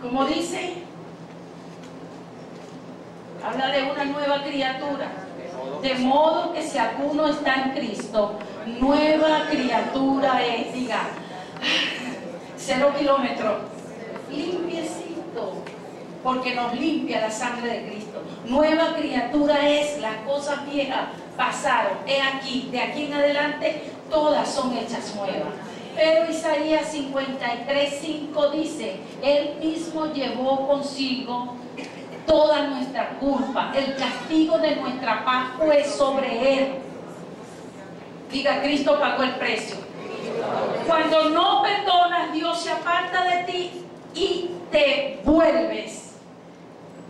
¿cómo dice? Habla de una nueva criatura. De modo que si alguno está en Cristo, nueva criatura es. Diga, 0 kilómetros, limpiecito, porque nos limpia la sangre de Cristo. Nueva criatura es, las cosas viejas pasaron, he aquí, de aquí en adelante todas son hechas nuevas. Pero Isaías 53:5 dice, Él mismo llevó consigo toda nuestra culpa, el castigo de nuestra paz fue sobre Él. Diga, Cristo pagó el precio. Cuando no perdonas, Dios se aparta de ti y te vuelves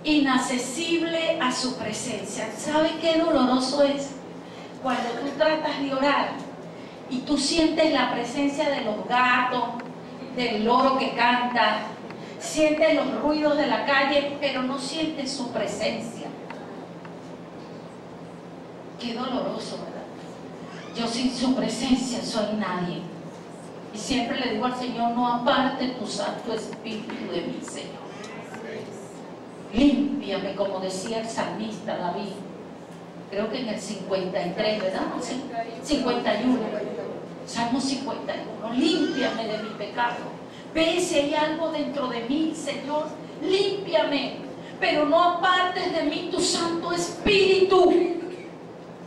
inaccesible a su presencia. ¿Sabe qué doloroso es? Cuando tú tratas de orar y tú sientes la presencia de los gatos, del loro que canta, sientes los ruidos de la calle, pero no sientes su presencia. Qué doloroso, ¿verdad? Yo sin su presencia soy nadie. Y siempre le digo al Señor, no aparte tu Santo Espíritu de mí, Señor. Límpiame, como decía el salmista David. Creo que en el 53, ¿verdad? 51. Salmo 51. Límpiame de mi pecado. Ve si hay algo dentro de mí, Señor. Límpiame. Pero no apartes de mí tu Santo Espíritu.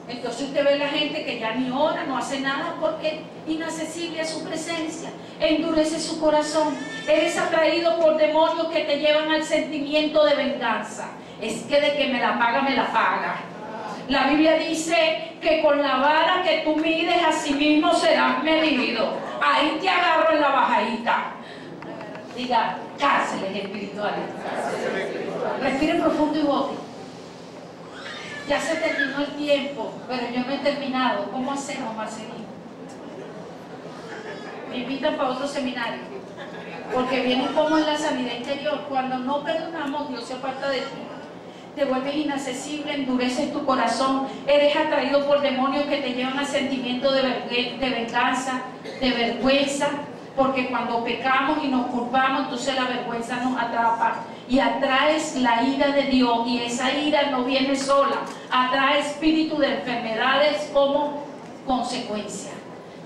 Entonces usted ve la gente que ya ni ora, no hace nada porque es inaccesible a su presencia. Endurece su corazón. Eres atraído por demonios que te llevan al sentimiento de venganza. Es que de que me la paga, me la paga. La Biblia dice que con la vara que tú mides a sí mismo serás medido. Ahí te agarro en la bajadita. Diga, cárceles espirituales. Respire profundo y vote. Ya se terminó el tiempo, pero yo no he terminado. ¿Cómo hacemos, Marcelino? Me invitan para otro seminario. Porque viene como en la sanidad interior. Cuando no perdonamos, Dios se aparta de ti. Te vuelves inaccesible, endureces tu corazón, eres atraído por demonios que te llevan a sentimientos de venganza, de vergüenza, porque cuando pecamos y nos culpamos, entonces la vergüenza nos atrapa y atraes la ira de Dios, y esa ira no viene sola, atrae espíritu de enfermedades como consecuencia.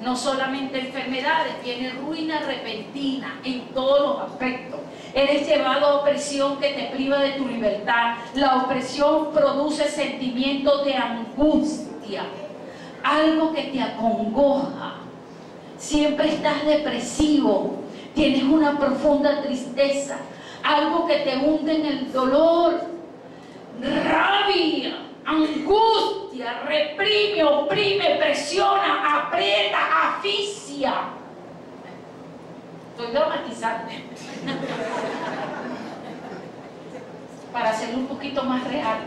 No solamente enfermedades, tiene ruina repentina en todos los aspectos. Eres llevado a opresión que te priva de tu libertad. La opresión produce sentimientos de angustia, algo que te acongoja. Siempre estás depresivo, tienes una profunda tristeza, algo que te hunde en el dolor, rabia, angustia, reprime, oprime, presiona, aprieta, asfixia. Estoy dramatizando para hacerlo un poquito más real.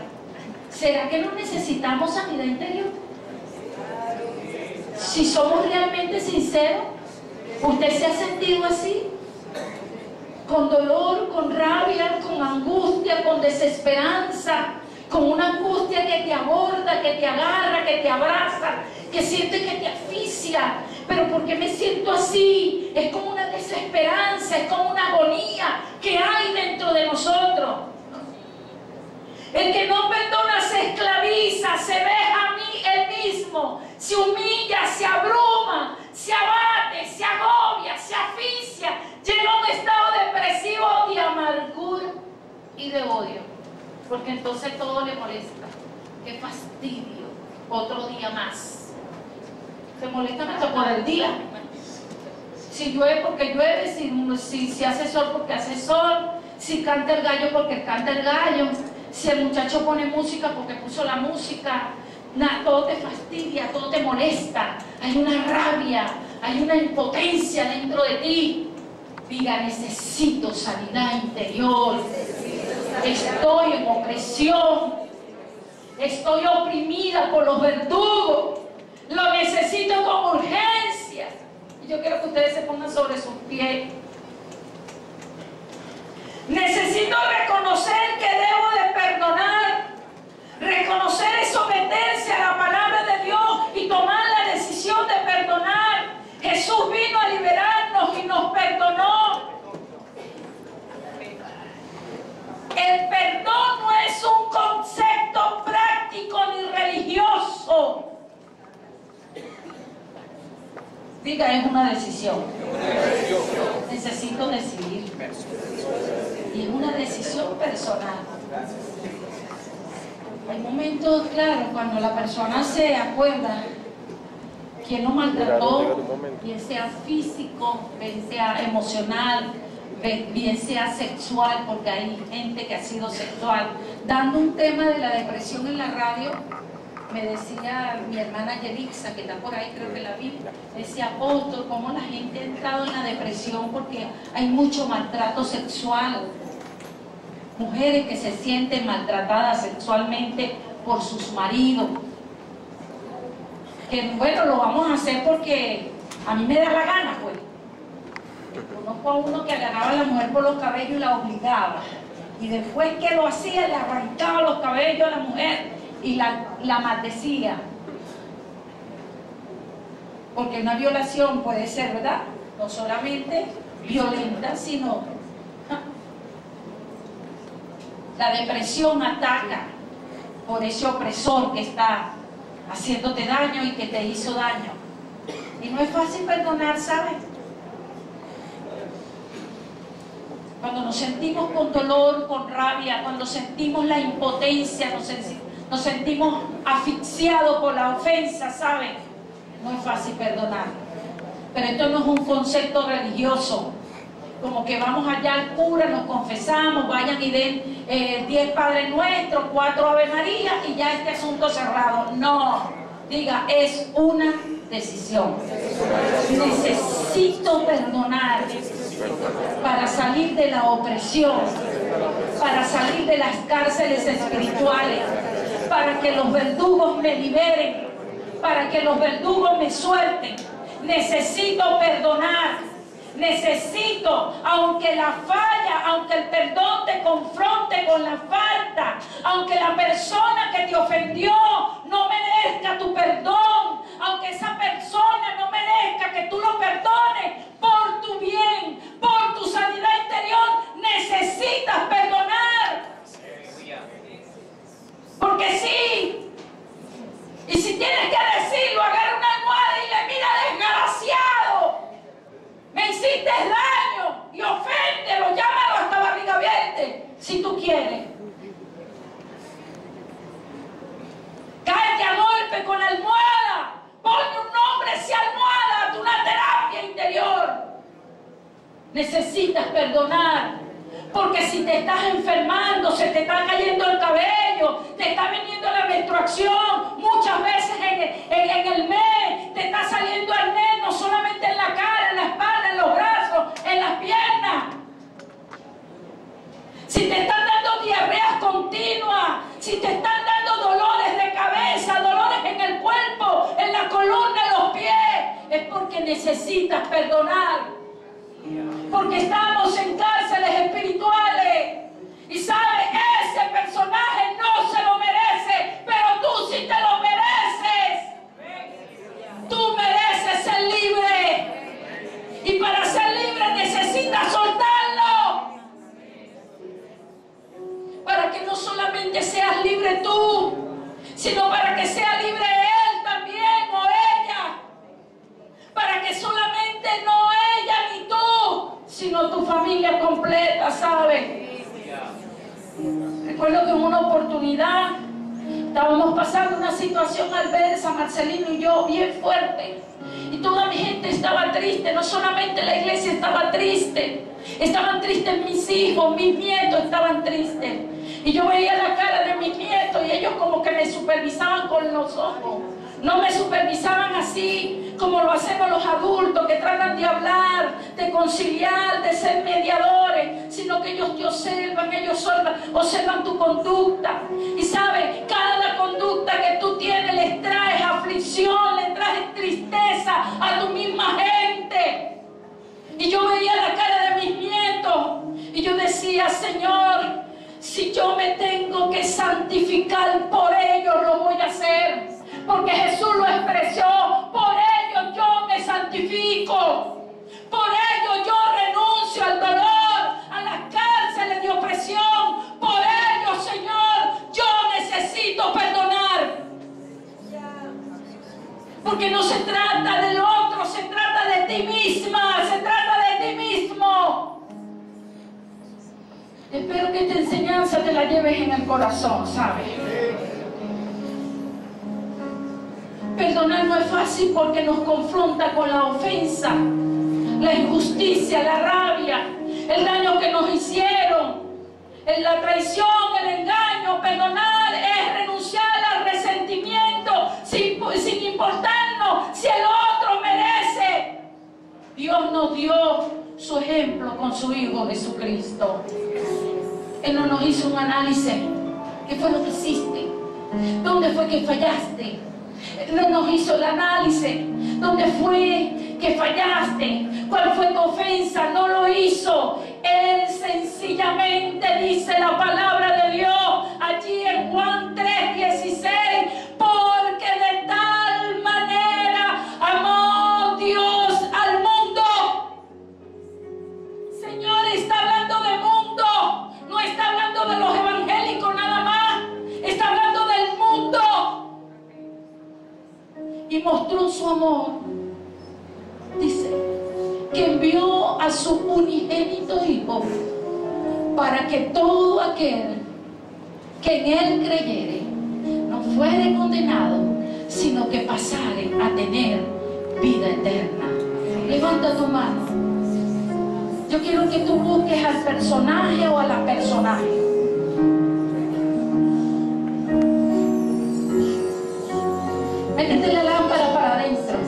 ¿Será que no necesitamos sanidad interior? Si somos realmente sinceros, ¿usted se ha sentido así? Con dolor, con rabia, con angustia, con desesperanza, con una angustia que te aborda, que te agarra, que te abraza, que siente que te asfixia. Pero ¿por qué me siento así? Es como una desesperanza, es como una agonía que hay dentro de nosotros. El que no perdona se esclaviza, se deja a mí él mismo, se humilla, se abruma, se abate, se agobia, se asfixia, llega a un estado depresivo de amargura y de odio, porque entonces todo le molesta. ¡Qué fastidio! Otro día más. Se molesta hasta por el día. Si llueve porque llueve, si hace sol porque hace sol, si canta el gallo porque canta el gallo, si el muchacho pone música porque puso la música. Todo te fastidia, todo te molesta. Hay una rabia, hay una impotencia dentro de ti. Diga, necesito sanidad interior. Estoy en opresión. Estoy oprimida por los verdugos. Lo necesito con urgencia. Y yo quiero que ustedes se pongan sobre sus pies. Necesito reconocer que debo de perdonar. Reconocer es someterse a la palabra de Dios y tomar la decisión de perdonar. Jesús vino a liberarnos y nos perdonó. El perdón no es un concepto práctico ni religioso. Diga, es una decisión. Necesito decidir. Y es una decisión personal. Hay momentos, claro, cuando la persona se acuerda que no maltrató, bien sea físico, bien sea emocional, bien sea sexual, porque hay gente que ha sido sexual. Dando un tema de la depresión en la radio, me decía mi hermana Yelixa, que está por ahí, creo que la vi, decía, apóstol, cómo la gente ha entrado en la depresión porque hay mucho maltrato sexual. Mujeres que se sienten maltratadas sexualmente por sus maridos. Que bueno, lo vamos a hacer porque a mí me da la gana, pues. Conozco a uno que agarraba a la mujer por los cabellos y la obligaba. Y después que lo hacía, le arrancaba los cabellos a la mujer y la maldecía. Porque una violación puede ser, ¿verdad? No solamente violenta, sino... La depresión ataca por ese opresor que está haciéndote daño y que te hizo daño. Y no es fácil perdonar, ¿sabes? Cuando nos sentimos con dolor, con rabia, cuando sentimos la impotencia, nos sentimos asfixiados por la ofensa, ¿sabes? No es fácil perdonar. Pero esto no es un concepto religioso. Como que vamos allá al cura, nos confesamos, vayan y den 10 Padre Nuestro, 4 Ave María y ya este asunto cerrado. No, diga, es una decisión. Necesito perdonar para salir de la opresión, para salir de las cárceles espirituales, para que los verdugos me liberen, para que los verdugos me suelten. Necesito perdonar. Necesito, aunque la falla, aunque el perdón te confronte con la falta, aunque la persona que te ofendió no merezca tu perdón, aunque esa persona no merezca que tú lo perdones, por tu bien, por tu sanidad interior, necesitas perdonar. Porque sí, y si tienes que decirlo, agarra una almohada y le mira, desgraciado, me hiciste daño, y oféndelo, llámalo hasta barriga verde, si tú quieres. Cáete a golpe con la almohada, ponle un nombre a esa almohada, haz una terapia interior. Necesitas perdonar, porque si te estás enfermando, se te está cayendo el cabello, te está viniendo la menstruación, muchas veces en el mes, te está saliendo acné, no solamente en la cara, en la espalda, en los brazos, en las piernas. Si te están dando diarreas continuas, si te están dando dolores de cabeza, dolores en el cuerpo, en la columna, en los pies, es porque necesitas perdonar. Porque estamos en cárceles espirituales. Y sabes, ese personaje no se lo merece, pero tú sí te lo mereces. Tú mereces ser libre. Y para ser libre necesitas soltarlo. Para que no solamente seas libre tú, sino para que sea libre él también o ella. Para que solamente no ella ni tú, sino tu familia completa, ¿sabes? Recuerdo que en una oportunidad estábamos pasando una situación adversa, Marcelino y yo, bien fuerte. Y toda mi gente estaba triste, no solamente la iglesia estaba triste. Estaban tristes mis hijos, mis nietos estaban tristes. Y yo veía la cara de mis nietos y ellos como que me supervisaban con los ojos. No me supervisaban así como lo hacemos los adultos, que tratan de hablar, de conciliar, de ser mediadores, sino que ellos te observan, observan tu conducta. Y sabes, cada conducta que tú tienes les trae aflicción, les trae Señor, si yo me tengo que santificar por ellos, lo voy a hacer. Porque Jesús lo expresó: por ellos yo me santifico. Por ello yo renuncio al dolor, a las cárceles de opresión. Por ello, Señor, yo necesito perdonar. Porque no se trata del otro, se trata de ti misma, se trata de ti mismo. Espero que esta enseñanza te la lleves en el corazón, ¿sabes? Perdonar no es fácil porque nos confronta con la ofensa, la injusticia, la rabia, el daño que nos hicieron, la traición, el engaño. Perdonar es renunciar al resentimiento sin importarnos si el otro merece. Dios nos dio su ejemplo con su Hijo Jesucristo. Él no nos hizo un análisis. ¿Qué fue lo que hiciste? ¿Dónde fue que fallaste? No nos hizo el análisis. ¿Dónde fue que fallaste? ¿Cuál fue tu ofensa? No lo hizo. Él sencillamente dice la palabra de Dios allí en Juan 3:16: porque de tal manera amó Dios al mundo. Señor, está hablando de mundo. No está hablando de los evangélicos nada más. Está hablando del mundo. Y mostró su amor. Dice que envió a su unigénito Hijo para que todo aquel que en Él creyere no fuere condenado, sino que pasare a tener vida eterna. Levanta tu mano. Yo quiero que tú busques al personaje o a la personaje. Métete la lámpara para adentro.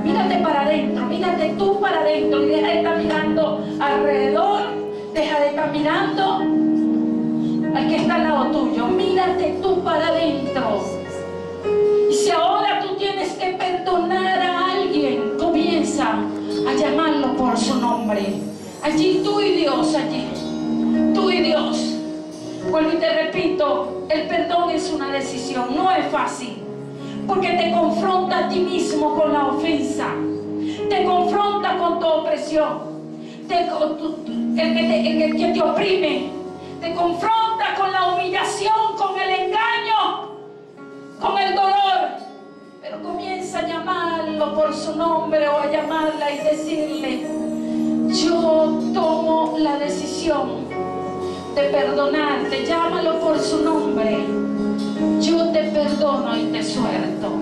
Mírate para adentro, mírate tú para adentro y deja de estar mirando alrededor, deja de estar mirando al que está al lado tuyo. Mírate tú para adentro. Y si ahora tú tienes que perdonar a alguien, comienza a llamarlo por su nombre. Allí tú y Dios, allí tú y Dios. Vuelvo y te repito, el perdón es una decisión, no es fácil. Porque te confronta a ti mismo con la ofensa, te confronta con tu opresión, el que te oprime, te confronta con la humillación, con el engaño, con el dolor. Pero comienza a llamarlo por su nombre o a llamarla y decirle: yo tomo la decisión de perdonarte. Llámalo por su nombre. Yo te perdono y te suelto.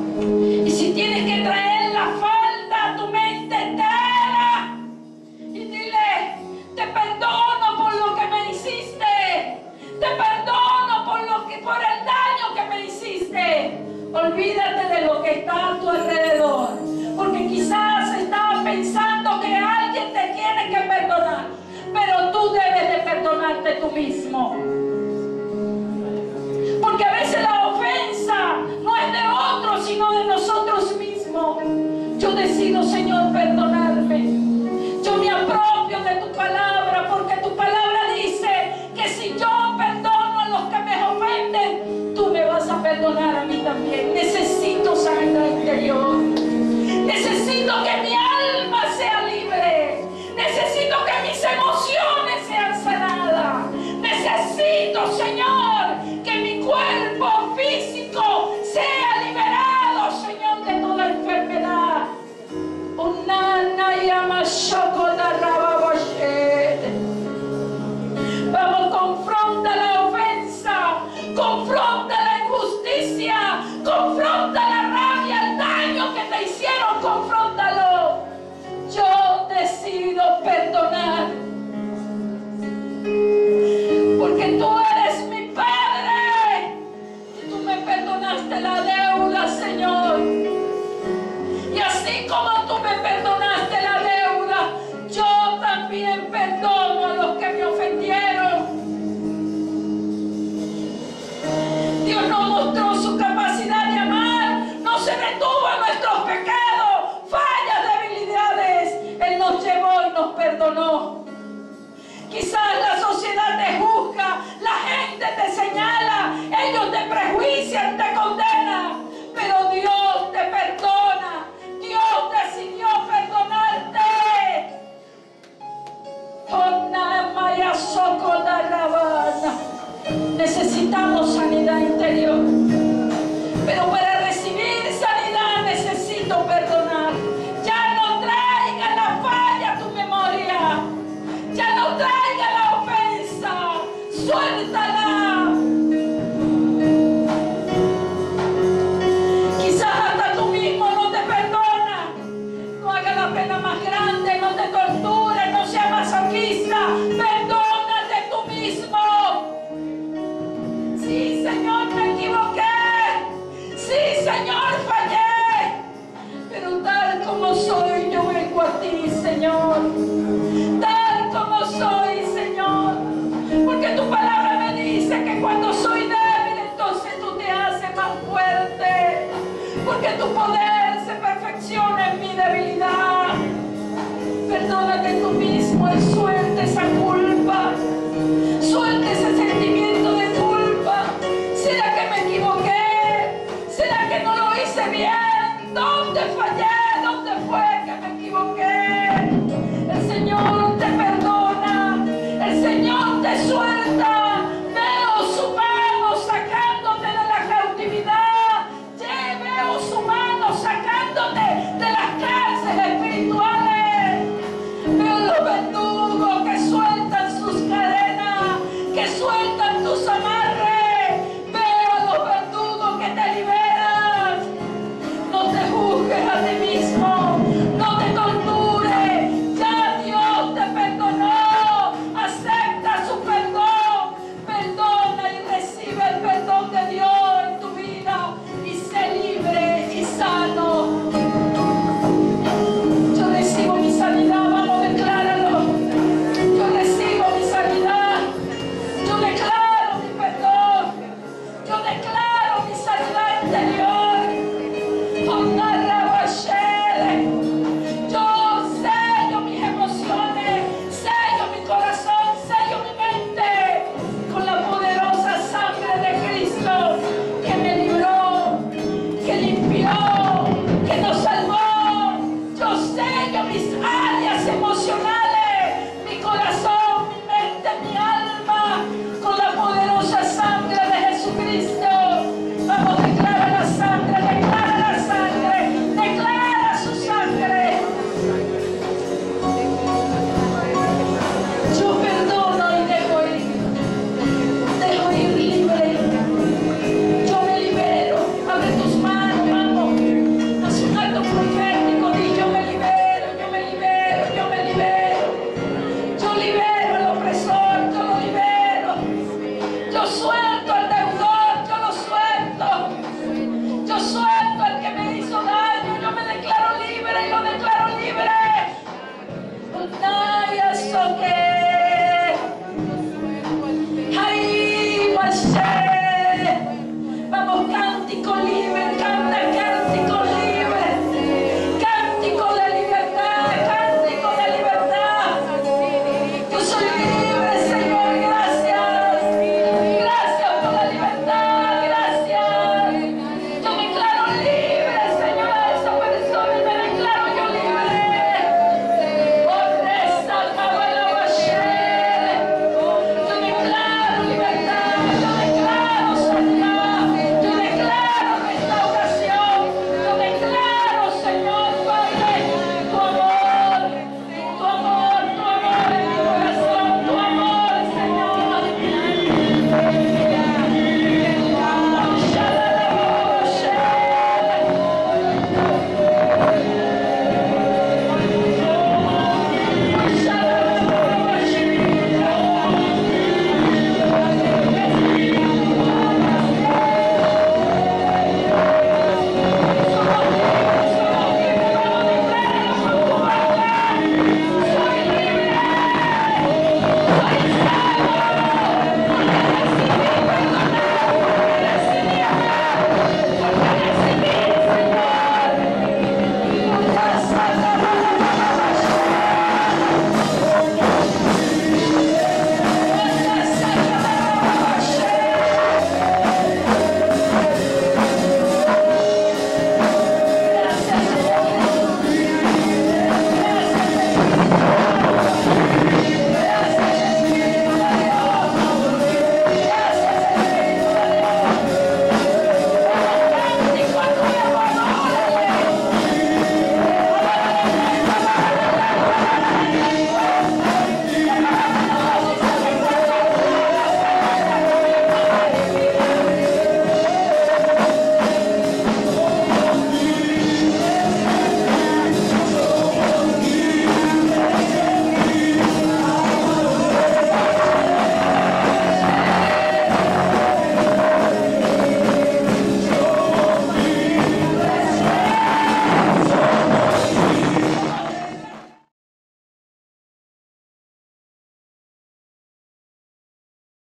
Y si tienes que traer la falda a tu mente entera y dile: te perdono por lo que me hiciste, te perdono por el daño que me hiciste. Olvídate de lo que está a tu alrededor, porque quizás estás pensando que alguien te tiene que perdonar, pero tú debes de perdonarte tú mismo. Porque a veces la ofensa no es de otros, sino de nosotros mismos. Yo decido, Señor, perdonarme. Yo me apropio de tu palabra, porque tu palabra dice que si yo perdono a los que me ofenden, tú me vas a perdonar a mí también. Necesito sanidad interior. Necesito que mi alma sea libre. Necesito que mis emociones sean sanadas. Necesito, Señor, que mi cuerpo físico sea liberado, Señor, de toda enfermedad. Vamos, confronta la ofensa, confronta la injusticia, confronta la rabia, el daño que te hicieron, confróntalo. Yo decido perdonar, porque tú eres mi Padre y tú me perdonaste la deuda, Señor. Y así como tú me perdonaste la deuda, yo también perdono a los que me ofendieron. Dios nos mostró su capacidad de amar, no se detuvo en nuestros pecados, fallas, debilidades. Él nos llevó y nos perdonó. Quizás la sociedad te juzga, la gente te señala, ellos te prejuician, te condenan, pero Dios te perdona. Dios decidió perdonarte. Necesitamos sanidad interior, pero para recibir sanidad necesito perdonar. Ya no traiga la falla a tu memoria, ya no traiga la ofensa, suéltala. Quizás hasta tú mismo no te perdonas. No haga la pena más grande, no te tortures, no seas masoquista. Perdónate tú mismo. Sí, Señor, me equivoqué. Sí, Señor, fallé. Pero tal como soy, yo vengo a ti, Señor. Tal como soy, Señor. Porque tu palabra me dice que cuando soy débil, entonces tú te haces más fuerte. Porque tu poder